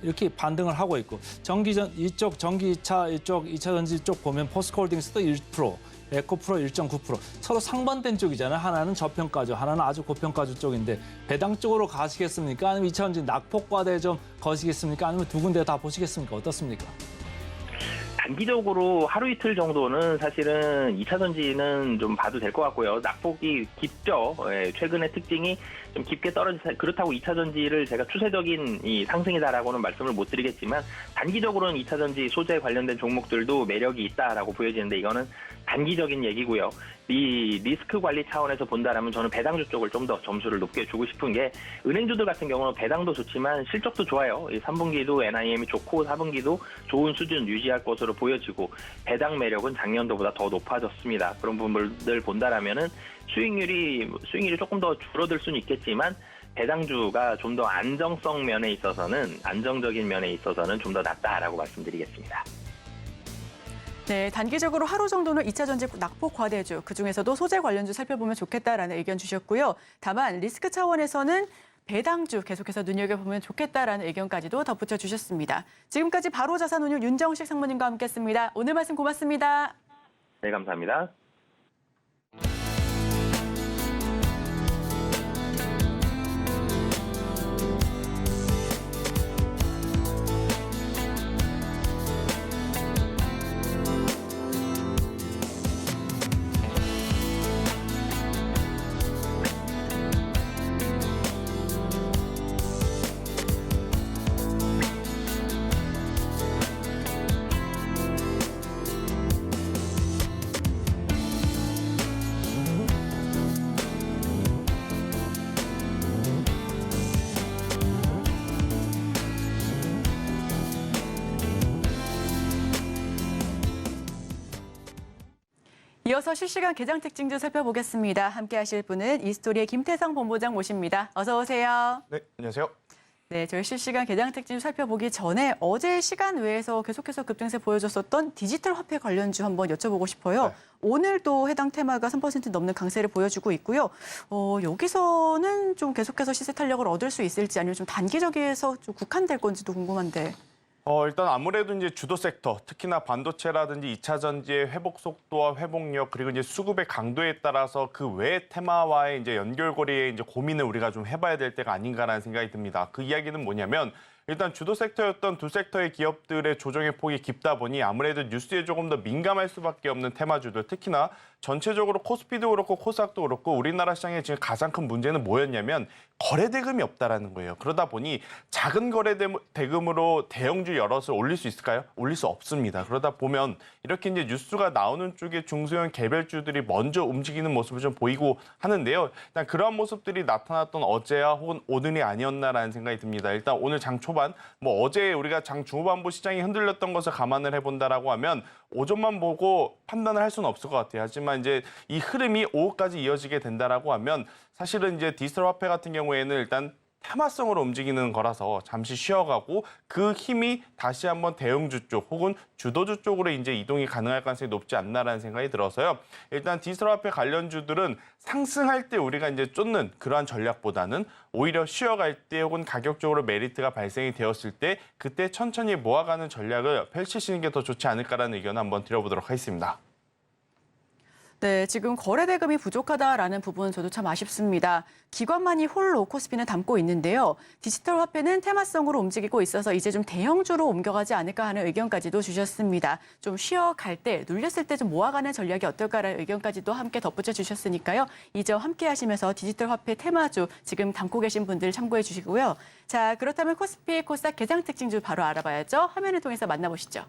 이렇게 반등을 하고 있고, 전기차 이쪽 2차 전지 쪽 보면 포스코홀딩스도 1%, 에코프로 1.9%. 서로 상반된 쪽이잖아요. 하나는 저평가주, 하나는 아주 고평가주 쪽인데, 배당 쪽으로 가시겠습니까? 아니면 2차 전지 낙폭과대 좀 거시겠습니까? 아니면 두 군데 다 보시겠습니까? 어떻습니까? 단기적으로 하루 이틀 정도는 사실은 2차 전지는 좀 봐도 될 것 같고요. 낙폭이 깊죠. 최근의 특징이 좀 깊게 그렇다고 2차 전지를 제가 추세적인 이 상승이다라고는 말씀을 못 드리겠지만, 단기적으로는 2차 전지 소재 관련된 종목들도 매력이 있다라고 보여지는데, 이거는 단기적인 얘기고요. 이 리스크 관리 차원에서 본다라면 저는 배당주 쪽을 좀 더 점수를 높게 주고 싶은 게, 은행주들 같은 경우는 배당도 좋지만 실적도 좋아요. 3분기도 NIM이 좋고 4분기도 좋은 수준 유지할 것으로 보여지고, 배당 매력은 작년도보다 더 높아졌습니다. 그런 부분들 본다라면은 수익률이 조금 더 줄어들 수는 있겠지만, 배당주가 좀 더 안정적인 면에 있어서는 좀 더 낫다라고 말씀드리겠습니다. 네, 단기적으로 하루 정도는 2차 전지 낙폭 과대주, 그중에서도 소재 관련주 살펴보면 좋겠다라는 의견 주셨고요. 다만 리스크 차원에서는 배당주 계속해서 눈여겨보면 좋겠다라는 의견까지도 덧붙여 주셨습니다. 지금까지 바로자산운용 윤정식 상무님과 함께했습니다. 오늘 말씀 고맙습니다. 네, 감사합니다. 이어서 실시간 개장 특징주 살펴보겠습니다. 함께하실 분은 이스토리의 김태성 본부장 모십니다. 어서 오세요. 네, 안녕하세요. 네, 저희 실시간 개장 특징주 살펴보기 전에 어제 시간 외에서 계속해서 급등세 보여줬었던 디지털 화폐 관련주 한번 여쭤보고 싶어요. 네. 오늘도 해당 테마가 3% 넘는 강세를 보여주고 있고요. 여기서는 좀 계속해서 시세 탄력을 얻을 수 있을지, 아니면 좀 단기적에서 좀 국한될 건지도 궁금한데. 일단 아무래도 이제 주도 섹터, 특히나 반도체라든지 2차 전지의 회복 속도와 회복력, 그리고 이제 수급의 강도에 따라서 그 외 테마와의 이제 연결고리에 이제 고민을 우리가 좀 해봐야 될 때가 아닌가라는 생각이 듭니다. 그 이야기는 뭐냐면, 일단 주도 섹터였던 두 섹터의 기업들의 조정의 폭이 깊다 보니 아무래도 뉴스에 조금 더 민감할 수밖에 없는 테마주들, 특히나 전체적으로 코스피도 그렇고 코스닥도 그렇고 우리나라 시장의 지금 가장 큰 문제는 뭐였냐면 거래 대금이 없다라는 거예요. 그러다 보니 작은 거래 대금으로 대형주 여럿을 올릴 수 있을까요? 올릴 수 없습니다. 그러다 보면 이렇게 이제 뉴스가 나오는 쪽에 중소형 개별주들이 먼저 움직이는 모습을 좀 보이고 하는데요. 일단 그러한 모습들이 나타났던 어제야 혹은 오늘이 아니었나라는 생각이 듭니다. 일단 오늘 장 초반, 어제 우리가 장 중후반부 시장이 흔들렸던 것을 감안을 해본다라고 하면 오전만 보고 판단을 할 수는 없을 것 같아요. 하지만 이제 이 흐름이 오후까지 이어지게 된다라고 하면 사실은 이제 디지털 화폐 같은 경우에는 일단 테마성으로 움직이는 거라서 잠시 쉬어가고 그 힘이 다시 한번 대형주 쪽 혹은 주도주 쪽으로 이제 이동이 가능할 가능성이 높지 않나라는 생각이 들어서요. 일단 디지털 화폐 관련주들은 상승할 때 우리가 이제 쫓는 그러한 전략보다는 오히려 쉬어갈 때 혹은 가격적으로 메리트가 발생이 되었을 때 그때 천천히 모아가는 전략을 펼치시는 게 더 좋지 않을까라는 의견을 한번 드려보도록 하겠습니다. 네, 지금 거래 대금이 부족하다라는 부분 저도 참 아쉽습니다. 기관만이 홀로 코스피는 담고 있는데요. 디지털 화폐는 테마성으로 움직이고 있어서 이제 좀 대형주로 옮겨가지 않을까 하는 의견까지도 주셨습니다. 좀 쉬어갈 때, 눌렸을 때 좀 모아가는 전략이 어떨까라는 의견까지도 함께 덧붙여 주셨으니까요. 이 점 함께 하시면서 디지털 화폐 테마주 지금 담고 계신 분들 참고해 주시고요. 자, 그렇다면 코스피, 코스닥 개장 특징주 바로 알아봐야죠. 화면을 통해서 만나보시죠.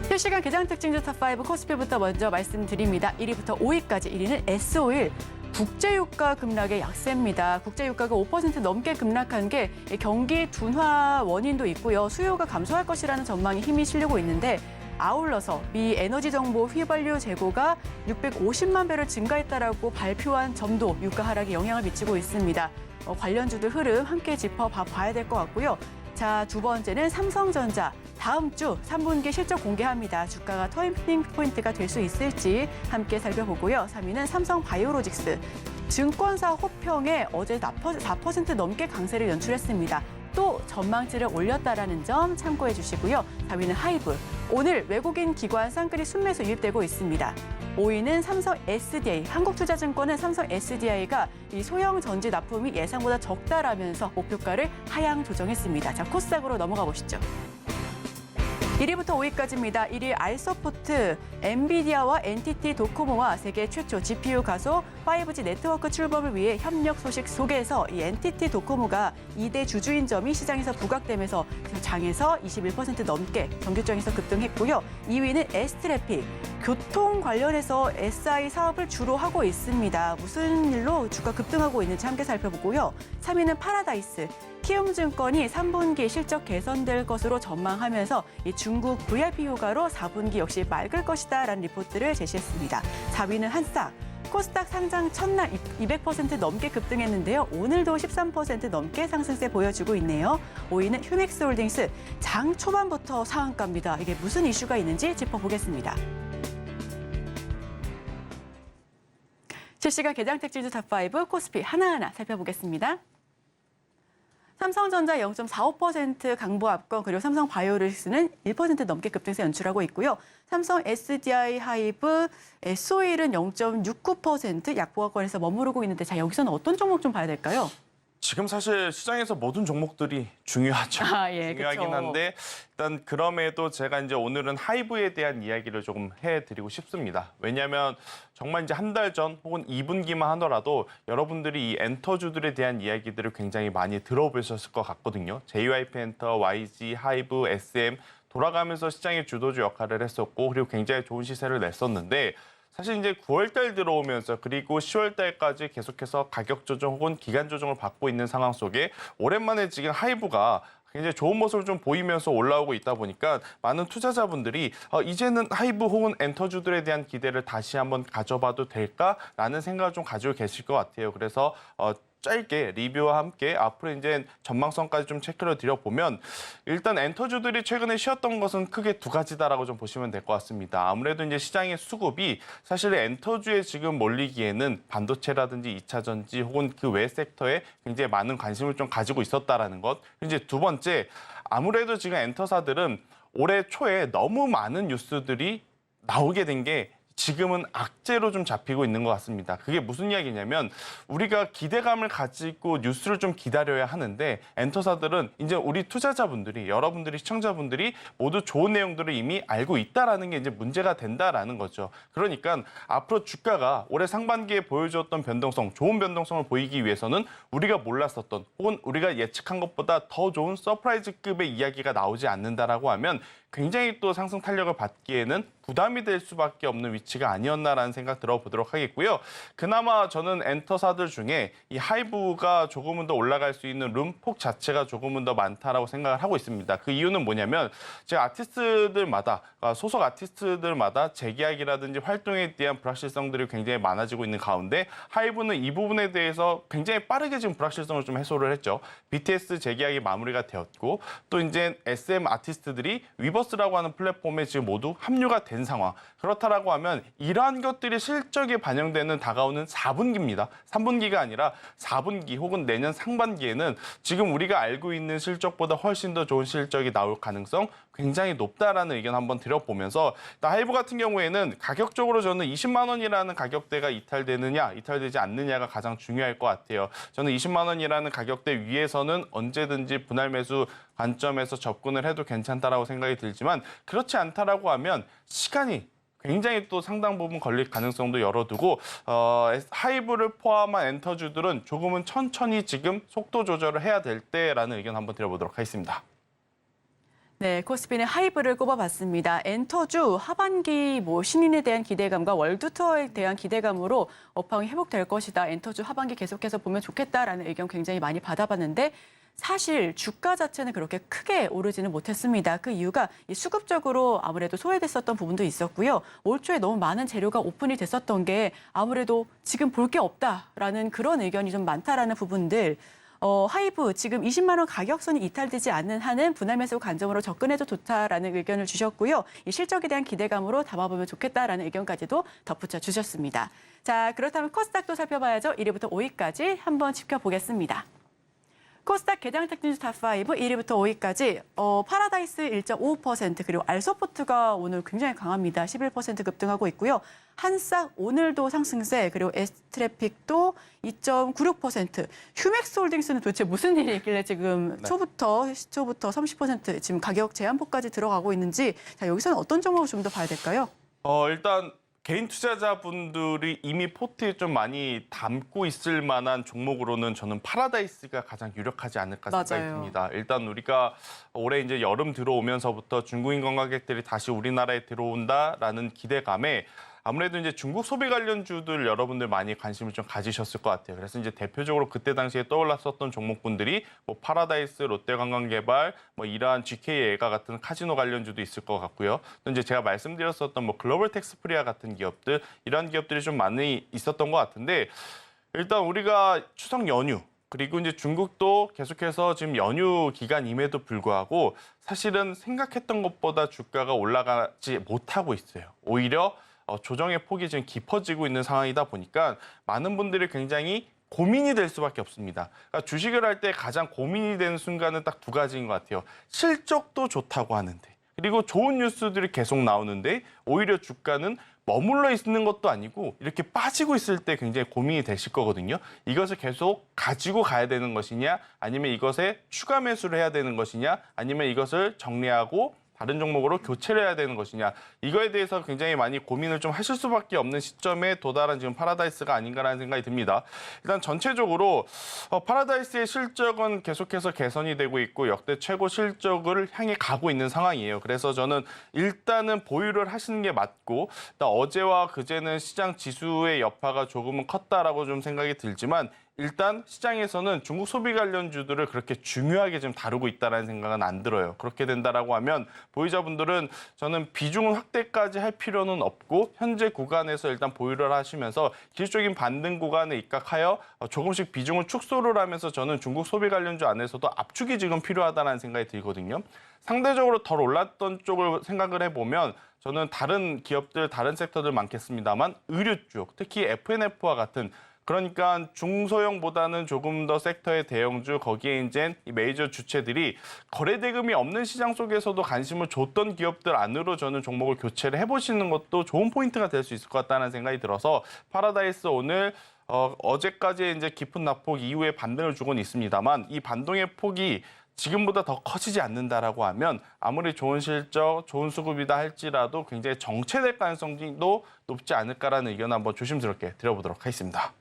실시간 개장 특징주 탑5 코스피부터 먼저 말씀드립니다. 1위부터 5위까지 1위는 S-오일. 국제유가 급락의 약세입니다. 국제유가가 5% 넘게 급락한 게 경기 둔화 원인도 있고요. 수요가 감소할 것이라는 전망이 힘이 실리고 있는데 아울러서 미 에너지 정보 휘발유 재고가 650만 배럴 증가했다라고 발표한 점도 유가 하락에 영향을 미치고 있습니다. 관련주들 흐름 함께 짚어봐야 될 것 같고요. 자, 두 번째는 삼성전자. 다음 주 3분기 실적 공개합니다. 주가가 터닝 포인트가 될 수 있을지 함께 살펴보고요. 3위는 삼성바이오로직스. 증권사 호평에 어제 4% 넘게 강세를 연출했습니다. 또 전망치를 올렸다라는 점 참고해 주시고요. 4위는 하이브. 오늘 외국인 기관 쌍끌이 순매수 유입되고 있습니다. 5위는 삼성 SDI. 한국투자증권은 삼성 SDI가 이 소형 전지 납품이 예상보다 적다라면서 목표가를 하향 조정했습니다. 자, 코스닥으로 넘어가 보시죠. 1위부터 5위까지입니다. 1위 알서포트, 엔비디아와 NTT 도코모와 세계 최초 GPU 가속 5G 네트워크 출범을 위해 협력 소식 속에서 이 NTT 도코모가 2대 주주인 점이 시장에서 부각되면서 장에서 21% 넘게 정규장에서 급등했고요. 2위는 S트래픽, 교통 관련해서 SI 사업을 주로 하고 있습니다. 무슨 일로 주가 급등하고 있는지 함께 살펴보고요. 3위는 파라다이스. 키움증권이 3분기 실적 개선될 것으로 전망하면서 이 중국 VIP 휴가로 4분기 역시 맑을 것이다라는 리포트를 제시했습니다. 4위는 한싹. 코스닥 상장 첫날 200% 넘게 급등했는데요. 오늘도 13% 넘게 상승세 보여주고 있네요. 5위는 휴맥스홀딩스. 장 초반부터 상한가입니다. 이게 무슨 이슈가 있는지 짚어보겠습니다. 실시간 개장 특징주 탑5 코스피 하나하나 살펴보겠습니다. 삼성전자 0.45% 강보 압권, 그리고 삼성바이오로직스는 1% 넘게 급등세 연출하고 있고요. 삼성 SDI 하이브, S-오일은 0.69% 약보합권에서 머무르고 있는데, 자, 여기서는 어떤 종목 좀 봐야 될까요? 지금 사실 시장에서 모든 종목들이 중요하죠. 예, 중요하긴 그쵸. 한데 일단 그럼에도 제가 이제 오늘은 하이브에 대한 이야기를 조금 해드리고 싶습니다. 왜냐하면 정말 이제 한 달 전 혹은 2분기만 하더라도 여러분들이 이 엔터주들에 대한 이야기들을 굉장히 많이 들어보셨을 것 같거든요. JYP 엔터, YG, 하이브, SM 돌아가면서 시장의 주도주 역할을 했었고 그리고 굉장히 좋은 시세를 냈었는데 사실 이제 9월 달 들어오면서 그리고 10월 달까지 계속해서 가격 조정 혹은 기간 조정을 받고 있는 상황 속에 오랜만에 지금 하이브가 굉장히 좋은 모습을 좀 보이면서 올라오고 있다 보니까 많은 투자자분들이 이제는 하이브 혹은 엔터주들에 대한 기대를 다시 한번 가져봐도 될까라는 생각을 좀 가지고 계실 것 같아요. 그래서 짧게 리뷰와 함께 앞으로 이제 전망성까지 좀 체크를 드려보면 일단 엔터주들이 최근에 쉬었던 것은 크게 두 가지다라고 좀 보시면 될 것 같습니다. 아무래도 이제 시장의 수급이 사실 엔터주에 지금 몰리기에는 반도체라든지 2차 전지 혹은 그 외 섹터에 굉장히 많은 관심을 좀 가지고 있었다라는 것. 이제 두 번째, 아무래도 지금 엔터사들은 올해 초에 너무 많은 뉴스들이 나오게 된 게 지금은 악재로 좀 잡히고 있는 것 같습니다. 그게 무슨 이야기냐면 우리가 기대감을 가지고 뉴스를 좀 기다려야 하는데 엔터사들은 이제 우리 투자자분들이 여러분들이 시청자분들이 모두 좋은 내용들을 이미 알고 있다라는 게 이제 문제가 된다라는 거죠. 그러니까 앞으로 주가가 올해 상반기에 보여줬던 변동성, 좋은 변동성을 보이기 위해서는 우리가 몰랐었던 혹은 우리가 예측한 것보다 더 좋은 서프라이즈급의 이야기가 나오지 않는다라고 하면 굉장히 또 상승 탄력을 받기에는 부담이 될 수밖에 없는 위치가 아니었나라는 생각 들어보도록 하겠고요. 그나마 저는 엔터사들 중에 이 하이브가 조금은 더 올라갈 수 있는 룸폭 자체가 조금은 더 많다라고 생각을 하고 있습니다. 그 이유는 뭐냐면 제가 아티스트들마다 소속 아티스트들마다 재계약이라든지 활동에 대한 불확실성들이 굉장히 많아지고 있는 가운데 하이브는 이 부분에 대해서 굉장히 빠르게 지금 불확실성을 좀 해소를 했죠. BTS 재계약이 마무리가 되었고 또 이제 SM 아티스트들이 위버스라고 하는 플랫폼에 지금 모두 합류가 된 상황. 그렇다라고 하면 이러한 것들이 실적에 반영되는 다가오는 4분기입니다. 3분기가 아니라 4분기 혹은 내년 상반기에는 지금 우리가 알고 있는 실적보다 훨씬 더 좋은 실적이 나올 가능성 굉장히 높다라는 의견 한번 드려보면서 하이브 같은 경우에는 가격적으로 저는 20만 원이라는 가격대가 이탈되느냐, 이탈되지 않느냐가 가장 중요할 것 같아요. 저는 20만 원이라는 가격대 위에서는 언제든지 분할 매수 관점에서 접근을 해도 괜찮다라고 생각이 들지만 그렇지 않다라고 하면 시간이 굉장히 또 상당 부분 걸릴 가능성도 열어두고 하이브를 포함한 엔터주들은 조금은 천천히 지금 속도 조절을 해야 될 때라는 의견 한번 드려보도록 하겠습니다. 네, 코스피는 하이브를 꼽아봤습니다. 엔터주 하반기 신인에 대한 기대감과 월드 투어에 대한 기대감으로 업황이 회복될 것이다. 엔터주 하반기 계속해서 보면 좋겠다라는 의견 굉장히 많이 받아봤는데 사실 주가 자체는 그렇게 크게 오르지는 못했습니다. 그 이유가 수급적으로 아무래도 소외됐었던 부분도 있었고요. 올 초에 너무 많은 재료가 오픈이 됐었던 게 아무래도 지금 볼 게 없다라는 그런 의견이 좀 많다라는 부분들. 하이브 지금 20만 원 가격선이 이탈되지 않는 한은 분할 매수 관점으로 접근해도 좋다라는 의견을 주셨고요. 이 실적에 대한 기대감으로 담아보면 좋겠다라는 의견까지도 덧붙여 주셨습니다. 자, 그렇다면 코스닥도 살펴봐야죠. 1위부터 5위까지 한번 짚어보겠습니다. 코스닥 개장 특징주 탑5 1위부터 5위까지 파라다이스 1.55% 그리고 알소포트가 오늘 굉장히 강합니다. 11% 급등하고 있고요. 한싹 오늘도 상승세 그리고 에스트래픽도 2.96% 휴맥스홀딩스는 도대체 무슨 일이 있길래 지금 시초부터 30% 지금 가격 제한폭까지 들어가고 있는지 자, 여기서는 어떤 종목을 좀 더 봐야 될까요? 일단 개인 투자자분들이 이미 포트에 좀 많이 담고 있을 만한 종목으로는 저는 파라다이스가 가장 유력하지 않을까 생각이 듭니다. 일단 우리가 올해 이제 여름 들어오면서부터 중국인 관광객들이 다시 우리나라에 들어온다라는 기대감에 아무래도 이제 중국 소비 관련주들 여러분들 많이 관심을 좀 가지셨을 것 같아요. 그래서 이제 대표적으로 그때 당시에 떠올랐었던 종목분들이 뭐 파라다이스, 롯데관광개발, 뭐 이러한 GK애가 같은 카지노 관련주도 있을 것 같고요. 또 이제 제가 말씀드렸었던 뭐 글로벌 텍스프리아 같은 기업들 이런 기업들이 좀 많이 있었던 것 같은데 일단 우리가 추석 연휴 그리고 이제 중국도 계속해서 지금 연휴 기간임에도 불구하고 사실은 생각했던 것보다 주가가 올라가지 못하고 있어요. 오히려 조정의 폭이 지금 깊어지고 있는 상황이다 보니까 많은 분들이 굉장히 고민이 될 수밖에 없습니다. 그러니까 주식을 할 때 가장 고민이 되는 순간은 딱 두 가지인 것 같아요. 실적도 좋다고 하는데 그리고 좋은 뉴스들이 계속 나오는데 오히려 주가는 머물러 있는 것도 아니고 이렇게 빠지고 있을 때 굉장히 고민이 되실 거거든요. 이것을 계속 가지고 가야 되는 것이냐 아니면 이것에 추가 매수를 해야 되는 것이냐 아니면 이것을 정리하고 다른 종목으로 교체를 해야 되는 것이냐 이거에 대해서 굉장히 많이 고민을 좀 하실 수밖에 없는 시점에 도달한 지금 파라다이스가 아닌가라는 생각이 듭니다. 일단 전체적으로 파라다이스의 실적은 계속해서 개선이 되고 있고 역대 최고 실적을 향해 가고 있는 상황이에요. 그래서 저는 일단은 보유를 하시는 게 맞고 어제와 그제는 시장 지수의 여파가 조금은 컸다라고 좀 생각이 들지만 일단 시장에서는 중국 소비 관련주들을 그렇게 중요하게 좀 다루고 있다는 생각은 안 들어요. 그렇게 된다라고 하면 보유자분들은 저는 비중 확대까지 할 필요는 없고 현재 구간에서 일단 보유를 하시면서 기술적인 반등 구간에 입각하여 조금씩 비중을 축소를 하면서 저는 중국 소비 관련주 안에서도 압축이 지금 필요하다는 생각이 들거든요. 상대적으로 덜 올랐던 쪽을 생각을 해보면 저는 다른 기업들, 다른 섹터들 많겠습니다만 의류 쪽, 특히 F&F와 같은 그러니까 중소형보다는 조금 더 섹터의 대형주, 거기에 이제 이 메이저 주체들이 거래 대금이 없는 시장 속에서도 관심을 줬던 기업들 안으로 저는 종목을 교체를 해보시는 것도 좋은 포인트가 될 수 있을 것 같다는 생각이 들어서 파라다이스 오늘 어제까지 이제 깊은 낙폭 이후에 반등을 주고는 있습니다만 이 반등의 폭이 지금보다 더 커지지 않는다라고 하면 아무리 좋은 실적, 좋은 수급이다 할지라도 굉장히 정체될 가능성도 높지 않을까라는 의견 한번 조심스럽게 드려보도록 하겠습니다.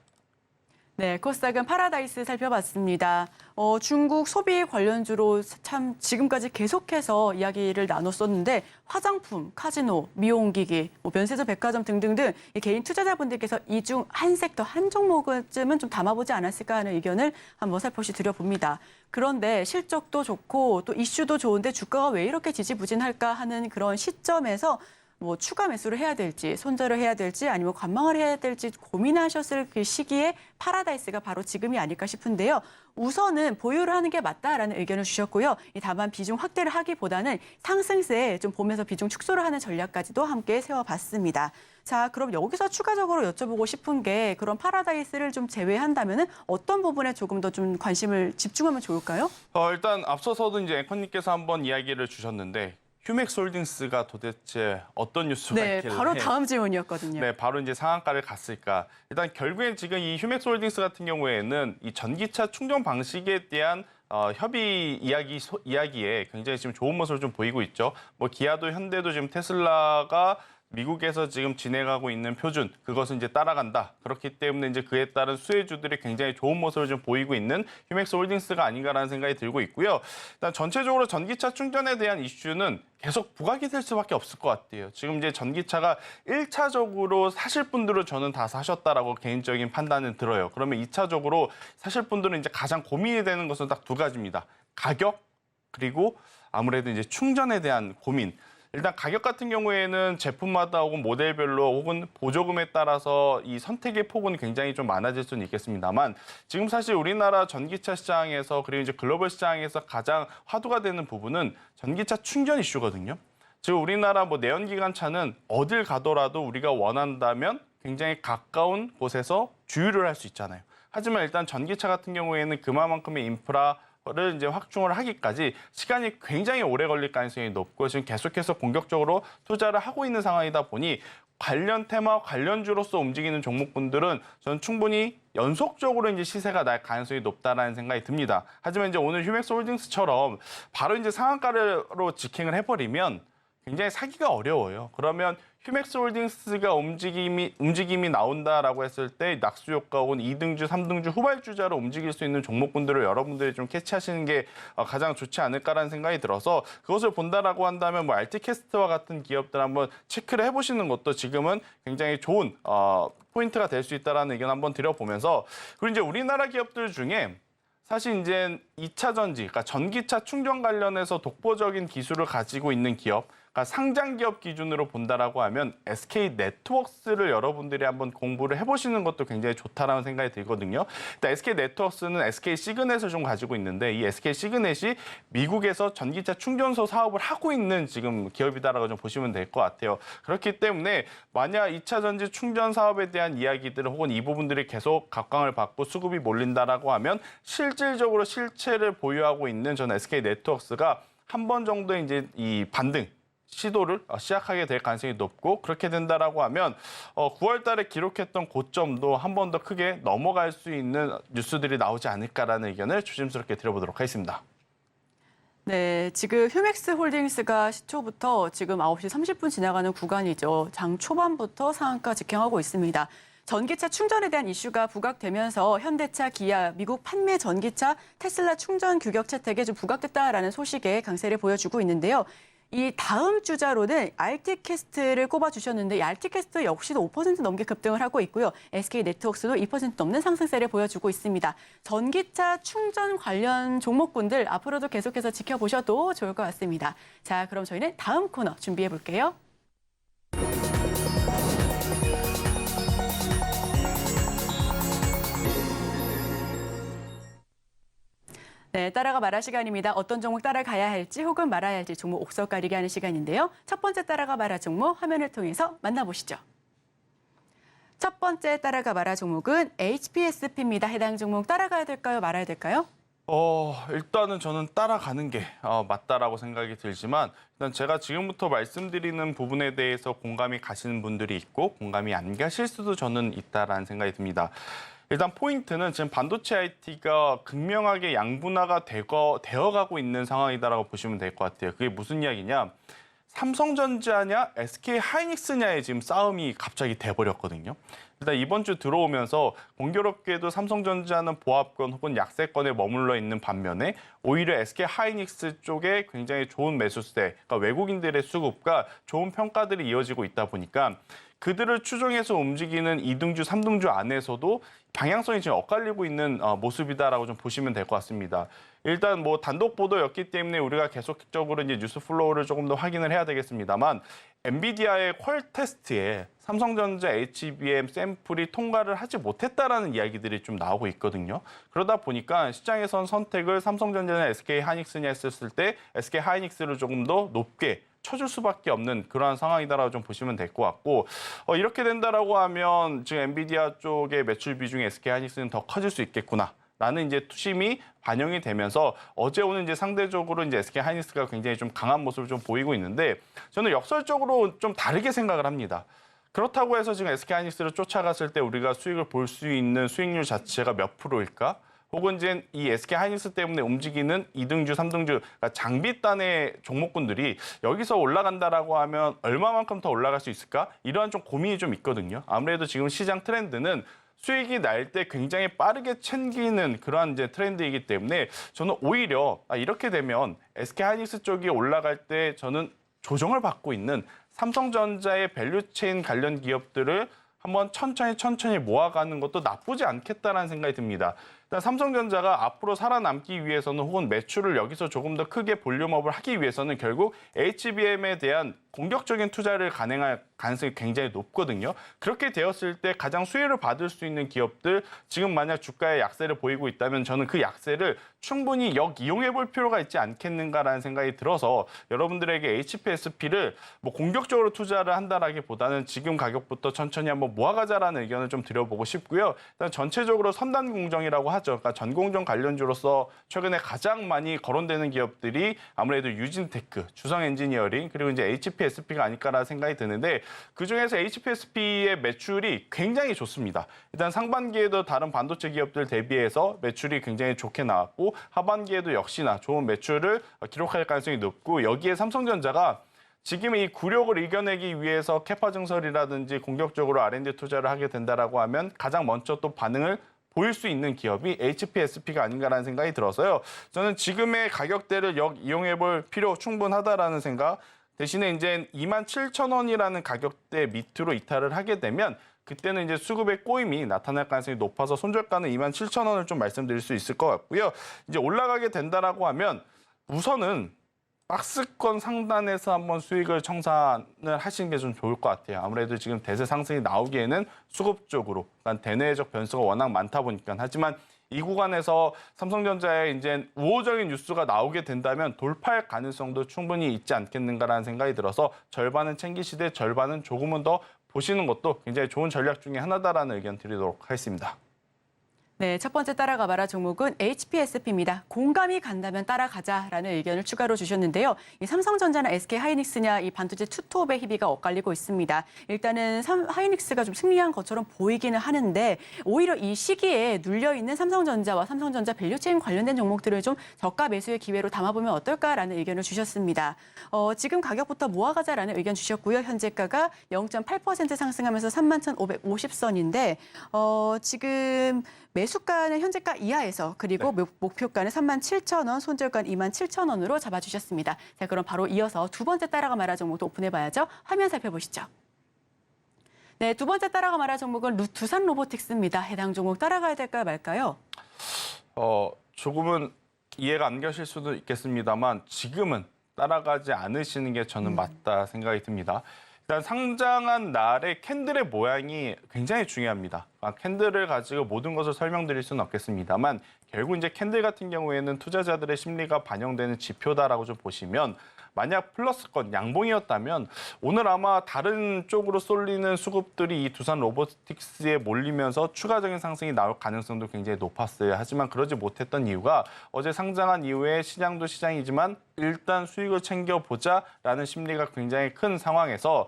네, 코스닥은 파라다이스 살펴봤습니다. 중국 소비 관련주로 참 지금까지 계속해서 이야기를 나눴었는데 화장품, 카지노, 미용기기, 면세점, 백화점 등등등 이 개인 투자자분들께서 이 중 한 섹터, 한 종목쯤은 좀 담아보지 않았을까 하는 의견을 한번 살포시 드려봅니다. 그런데 실적도 좋고 또 이슈도 좋은데 주가가 왜 이렇게 지지부진할까 하는 그런 시점에서 뭐 추가 매수를 해야 될지, 손절을 해야 될지, 아니면 관망을 해야 될지 고민하셨을 그 시기에 파라다이스가 바로 지금이 아닐까 싶은데요. 우선은 보유를 하는 게 맞다라는 의견을 주셨고요. 다만 비중 확대를 하기보다는 상승세에 좀 보면서 비중 축소를 하는 전략까지도 함께 세워봤습니다. 자, 그럼 여기서 추가적으로 여쭤보고 싶은 게 그런 파라다이스를 좀 제외한다면은 어떤 부분에 조금 더 좀 관심을 집중하면 좋을까요? 일단 앞서서도 이제 앵커님께서 한번 이야기를 주셨는데 휴맥스홀딩스가 도대체 어떤 뉴스가 네, 있길래 바로 다음 질문이었거든요. 네, 바로 이제 상한가를 갔을까. 일단 결국엔 지금 이 휴맥스홀딩스 같은 경우에는 이 전기차 충전 방식에 대한 협의 이야기에 굉장히 지금 좋은 모습을 좀 보이고 있죠. 뭐 기아도 현대도 지금 테슬라가 미국에서 지금 진행하고 있는 표준, 그것은 이제 따라간다. 그렇기 때문에 이제 그에 따른 수혜주들이 굉장히 좋은 모습을 좀 보이고 있는 휴맥스 홀딩스가 아닌가라는 생각이 들고 있고요. 일단 전체적으로 전기차 충전에 대한 이슈는 계속 부각이 될 수밖에 없을 것 같아요. 지금 이제 전기차가 1차적으로 사실 분들은 저는 다 사셨다라고 개인적인 판단은 들어요. 그러면 2차적으로 사실 분들은 이제 가장 고민이 되는 것은 딱 두 가지입니다. 가격, 그리고 아무래도 이제 충전에 대한 고민. 일단 가격 같은 경우에는 제품마다 혹은 모델별로 혹은 보조금에 따라서 이 선택의 폭은 굉장히 좀 많아질 수는 있겠습니다만 지금 사실 우리나라 전기차 시장에서 그리고 이제 글로벌 시장에서 가장 화두가 되는 부분은 전기차 충전 이슈거든요. 지금 우리나라 뭐 내연기관차는 어딜 가더라도 우리가 원한다면 굉장히 가까운 곳에서 주유를 할 수 있잖아요. 하지만 일단 전기차 같은 경우에는 그만큼의 인프라를 이제 확충을 하기까지 시간이 굉장히 오래 걸릴 가능성이 높고 지금 계속해서 공격적으로 투자를 하고 있는 상황이다 보니 관련 테마, 관련주로서 움직이는 종목분들은 저는 충분히 연속적으로 이제 시세가 날 가능성이 높다라는 생각이 듭니다. 하지만 이제 오늘 휴맥스 홀딩스처럼 바로 이제 상한가로 직행을 해버리면 굉장히 사기가 어려워요. 그러면 휴맥스 홀딩스가 움직임이 나온다라고 했을 때 낙수 효과 혹은 2등주, 3등주 후발주자로 움직일 수 있는 종목분들을 여러분들이 좀 캐치하시는 게 가장 좋지 않을까라는 생각이 들어서 그것을 본다라고 한다면 뭐 알티캐스트와 같은 기업들 한번 체크를 해보시는 것도 지금은 굉장히 좋은 포인트가 될 수 있다라는 의견 한번 드려보면서 그리고 이제 우리나라 기업들 중에 사실 이제 2차 전지, 그러니까 전기차 충전 관련해서 독보적인 기술을 가지고 있는 기업, 그러니까 상장 기업 기준으로 본다라고 하면 SK 네트워크스를 여러분들이 한번 공부를 해보시는 것도 굉장히 좋다라는 생각이 들거든요. 일단 SK 네트워크스는 SK 시그넷을 좀 가지고 있는데 이 SK 시그넷이 미국에서 전기차 충전소 사업을 하고 있는 지금 기업이다라고 좀 보시면 될 것 같아요. 그렇기 때문에 만약 2차 전지 충전 사업에 대한 이야기들 혹은 이 부분들이 계속 각광을 받고 수급이 몰린다라고 하면 실질적으로 실체를 보유하고 있는 전 SK 네트워크스가 한 번 정도 이제 이 반등 시도를 시작하게 될 가능성이 높고 그렇게 된다라고 하면 9월 달에 기록했던 고점도 한 번 더 크게 넘어갈 수 있는 뉴스들이 나오지 않을까라는 의견을 조심스럽게 드려보도록 하겠습니다. 네, 지금 휴맥스 홀딩스가 시초부터 지금 9시 30분 지나가는 구간이죠. 장 초반부터 상한가 직행하고 있습니다. 전기차 충전에 대한 이슈가 부각되면서 현대차, 기아, 미국 판매 전기차, 테슬라 충전 규격 채택에 좀 부각됐다라는 소식에 강세를 보여주고 있는데요. 이 다음 주자로는 RT캐스트를 꼽아주셨는데 이 RT캐스트 역시도 5% 넘게 급등을 하고 있고요. SK네트워크스도 2% 넘는 상승세를 보여주고 있습니다. 전기차 충전 관련 종목군들 앞으로도 계속해서 지켜보셔도 좋을 것 같습니다. 자, 그럼 저희는 다음 코너 준비해 볼게요. 네, 따라가 말할 시간입니다. 어떤 종목 따라가야 할지 혹은 말아야 할지 종목 옥석 가리기 하는 시간인데요. 첫 번째 따라가 말할 종목 화면을 통해서 만나보시죠. 첫 번째 따라가 말할 종목은 HPSP입니다. 해당 종목 따라가야 될까요? 말아야 될까요? 일단은 저는 따라가는 게 맞다라고 생각이 들지만 일단 제가 지금부터 말씀드리는 부분에 대해서 공감이 가시는 분들이 있고 공감이 안 가실 수도 저는 있다라는 생각이 듭니다. 일단 포인트는 지금 반도체 IT가 극명하게 양분화가 되어가고 있는 상황이다라고 보시면 될 것 같아요. 그게 무슨 이야기냐? 삼성전자냐 SK하이닉스냐의 지금 싸움이 갑자기 돼버렸거든요. 일단 이번 주 들어오면서 공교롭게도 삼성전자는 보합권 혹은 약세권에 머물러 있는 반면에 오히려 SK하이닉스 쪽에 굉장히 좋은 매수세, 그러니까 외국인들의 수급과 좋은 평가들이 이어지고 있다 보니까 그들을 추종해서 움직이는 2등주, 3등주 안에서도 방향성이 지금 엇갈리고 있는 모습이다라고 좀 보시면 될 것 같습니다. 일단 뭐 단독 보도였기 때문에 우리가 계속적으로 이제 뉴스 플로우를 조금 더 확인을 해야 되겠습니다만 엔비디아의 퀄 테스트에 삼성전자 HBM 샘플이 통과를 하지 못했다라는 이야기들이 좀 나오고 있거든요. 그러다 보니까 시장에선 선택을 삼성전자나 SK하이닉스냐 했을 때 SK하이닉스를 조금 더 높게 쳐줄 수밖에 없는 그러한 상황이다라고 좀 보시면 될 것 같고 이렇게 된다라고 하면 지금 엔비디아 쪽의 매출 비중이 SK하이닉스는 더 커질 수 있겠구나. 라는 이제 투심이 반영이 되면서 어제 오늘 이제 상대적으로 이제 SK하이닉스가 굉장히 좀 강한 모습을 좀 보이고 있는데 저는 역설적으로 좀 다르게 생각을 합니다. 그렇다고 해서 지금 SK하이닉스를 쫓아갔을 때 우리가 수익을 볼 수 있는 수익률 자체가 몇 프로일까? 혹은 이제 이 SK하이닉스 때문에 움직이는 2등주, 3등주, 그러니까 장비단의 종목군들이 여기서 올라간다라고 하면 얼마만큼 더 올라갈 수 있을까? 이러한 좀 고민이 좀 있거든요. 아무래도 지금 시장 트렌드는 수익이 날 때 굉장히 빠르게 챙기는 그러한 이제 트렌드이기 때문에 저는 오히려 이렇게 되면 SK하이닉스 쪽이 올라갈 때 저는 조정을 받고 있는 삼성전자의 밸류체인 관련 기업들을 한번 천천히 모아가는 것도 나쁘지 않겠다라는 생각이 듭니다. 일단 삼성전자가 앞으로 살아남기 위해서는 혹은 매출을 여기서 조금 더 크게 볼륨업을 하기 위해서는 결국 HBM에 대한 공격적인 투자를 가능할 가능성이 굉장히 높거든요. 그렇게 되었을 때 가장 수혜를 받을 수 있는 기업들, 지금 만약 주가의 약세를 보이고 있다면 저는 그 약세를 충분히 역이용해 볼 필요가 있지 않겠는가라는 생각이 들어서 여러분들에게 HPSP를 뭐 공격적으로 투자를 한다라기보다는 지금 가격부터 천천히 한번 모아가자라는 의견을 좀 드려보고 싶고요. 일단 전체적으로 선단 공정이라고 하죠. 그러니까 전공정 관련주로서 최근에 가장 많이 거론되는 기업들이 아무래도 유진테크, 주성엔지니어링, 그리고 이제 HPSP가 아닐까라는 생각이 드는데 그중에서 HPSP의 매출이 굉장히 좋습니다. 일단 상반기에도 다른 반도체 기업들 대비해서 매출이 굉장히 좋게 나왔고 하반기에도 역시나 좋은 매출을 기록할 가능성이 높고 여기에 삼성전자가 지금 이 굴욕을 이겨내기 위해서 캐파 증설이라든지 공격적으로 R&D 투자를 하게 된다라고 하면 가장 먼저 또 반응을 보일 수 있는 기업이 HPSP가 아닌가라는 생각이 들어서요. 저는 지금의 가격대를 역이용해 볼 필요 충분하다라는 생각. 대신에 이제 27,000원이라는 가격대 밑으로 이탈을 하게 되면 그때는 이제 수급의 꼬임이 나타날 가능성이 높아서 손절가는 27,000원을 좀 말씀드릴 수 있을 것 같고요. 이제 올라가게 된다라고 하면 우선은 박스권 상단에서 한번 수익을 청산을 하시는 게 좀 좋을 것 같아요. 아무래도 지금 대세 상승이 나오기에는 수급 쪽으로, 그러니까 대내적 변수가 워낙 많다 보니까. 하지만 이 구간에서 삼성전자의 이제 우호적인 뉴스가 나오게 된다면 돌파할 가능성도 충분히 있지 않겠는가라는 생각이 들어서 절반은 챙기시되 절반은 조금은 더 보시는 것도 굉장히 좋은 전략 중에 하나다라는 의견 드리도록 하겠습니다. 네, 첫 번째 따라가 봐라 종목은 HPSP입니다. 공감이 간다면 따라가자라는 의견을 추가로 주셨는데요. 이 삼성전자나 SK하이닉스냐 이 반도체 투톱의 희비가 엇갈리고 있습니다. 일단은 하이닉스가 좀 승리한 것처럼 보이기는 하는데 오히려 이 시기에 눌려있는 삼성전자와 삼성전자 밸류체인 관련된 종목들을 좀 저가 매수의 기회로 담아보면 어떨까라는 의견을 주셨습니다. 지금 가격부터 모아가자라는 의견 주셨고요. 현재가가 0.8% 상승하면서 31,550선인데 지금 매수 매수가는 현재가 이하에서 그리고 목표가는 37,000원, 손절가는 27,000원으로 잡아주셨습니다. 자, 그럼 바로 이어서 두 번째 따라가 말아 종목도 오픈해봐야죠. 화면 살펴보시죠. 네, 두 번째 따라가 말아 종목은 두산 로보틱스입니다. 해당 종목 따라가야 될까요, 말까요? 조금은 이해가 안 가실 수도 있겠습니다만 지금은 따라가지 않으시는 게 저는 맞다 생각이 듭니다. 일단 상장한 날의 캔들의 모양이 굉장히 중요합니다. 캔들을 가지고 모든 것을 설명드릴 수는 없겠습니다만 결국 이제 캔들 같은 경우에는 투자자들의 심리가 반영되는 지표다라고 좀 보시면 만약 플러스권 양봉이었다면 오늘 아마 다른 쪽으로 쏠리는 수급들이 이 두산 로보틱스에 몰리면서 추가적인 상승이 나올 가능성도 굉장히 높았어요. 하지만 그러지 못했던 이유가 어제 상장한 이후에 시장도 시장이지만 일단 수익을 챙겨보자라는 심리가 굉장히 큰 상황에서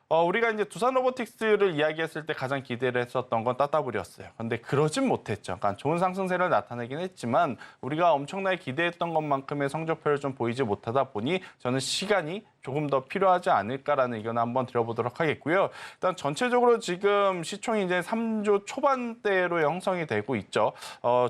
우리가 이제 두산 로보틱스를 이야기했을 때 가장 기대를 했었던 건 따따블이었어요. 그런데 그러진 못했죠. 그러니까 좋은 상승세를 나타내긴 했지만 우리가 엄청나게 기대했던 것만큼의 성적표를 좀 보이지 못하다 보니 저는 시간이 조금 더 필요하지 않을까라는 의견을 한번 드려보도록 하겠고요. 일단 전체적으로 지금 시총이 이제 3조 초반대로 형성이 되고 있죠.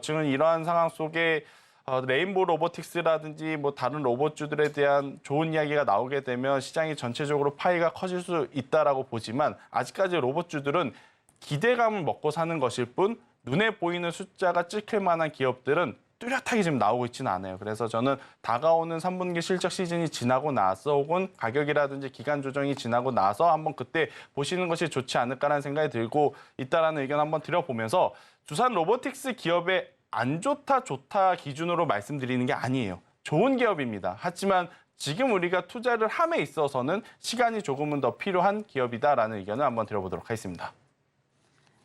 지금 이러한 상황 속에 레인보우 로보틱스라든지 뭐 다른 로봇주들에 대한 좋은 이야기가 나오게 되면 시장이 전체적으로 파이가 커질 수 있다라고 보지만 아직까지 로봇주들은 기대감을 먹고 사는 것일 뿐 눈에 보이는 숫자가 찍힐 만한 기업들은 뚜렷하게 지금 나오고 있지는 않아요. 그래서 저는 다가오는 3분기 실적 시즌이 지나고 나서 혹은 가격이라든지 기간 조정이 지나고 나서 한번 그때 보시는 것이 좋지 않을까라는 생각이 들고 있다라는 의견 한번 드려보면서 두산 로보틱스 기업의 안 좋다, 좋다 기준으로 말씀드리는 게 아니에요. 좋은 기업입니다. 하지만 지금 우리가 투자를 함에 있어서는 시간이 조금은 더 필요한 기업이다라는 의견을 한번 드려보도록 하겠습니다.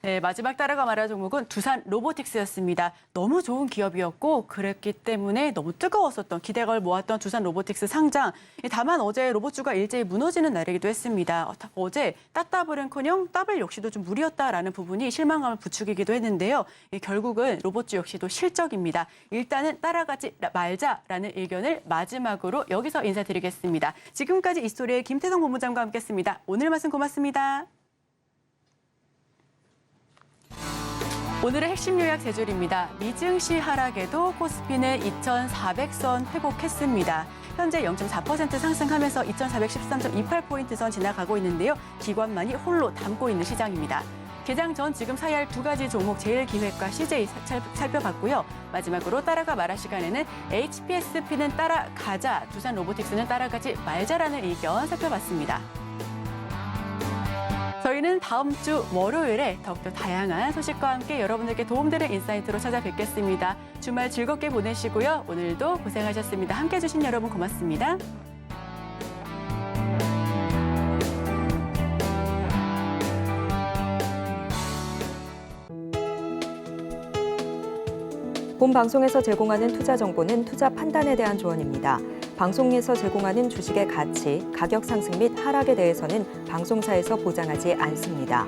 네, 마지막 따라가 말할 종목은 두산 로보틱스였습니다. 너무 좋은 기업이었고 그랬기 때문에 너무 뜨거웠었던 기대감을 모았던 두산 로보틱스 상장. 다만 어제 로봇주가 일제히 무너지는 날이기도 했습니다. 어제 따따블은커녕 따블 역시도 좀 무리였다라는 부분이 실망감을 부추기기도 했는데요. 결국은 로봇주 역시도 실적입니다. 일단은 따라가지 말자라는 의견을 마지막으로 여기서 인사드리겠습니다. 지금까지 이스토리의 김태성 본부장과 함께했습니다. 오늘 말씀 고맙습니다. 오늘의 핵심 요약 세 줄입니다. 미증시 하락에도 코스피는 2,400선 회복했습니다. 현재 0.4% 상승하면서 2,413.28포인트 선 지나가고 있는데요. 기관만이 홀로 담고 있는 시장입니다. 개장 전 지금 사야 할 두 가지 종목 제일기획과 CJ 살펴봤고요. 마지막으로 따라가 말할 시간에는 HPSP는 따라가자, 두산 로보틱스는 따라가지 말자라는 의견 살펴봤습니다. 저희는 다음 주 월요일에 더욱더 다양한 소식과 함께 여러분들께 도움되는 인사이트로 찾아뵙겠습니다. 주말 즐겁게 보내시고요. 오늘도 고생하셨습니다. 함께해 주신 여러분 고맙습니다. 본 방송에서 제공하는 투자 정보는 투자 판단에 대한 조언입니다. 방송에서 제공하는 주식의 가치, 가격 상승 및 하락에 대해서는 방송사에서 보장하지 않습니다.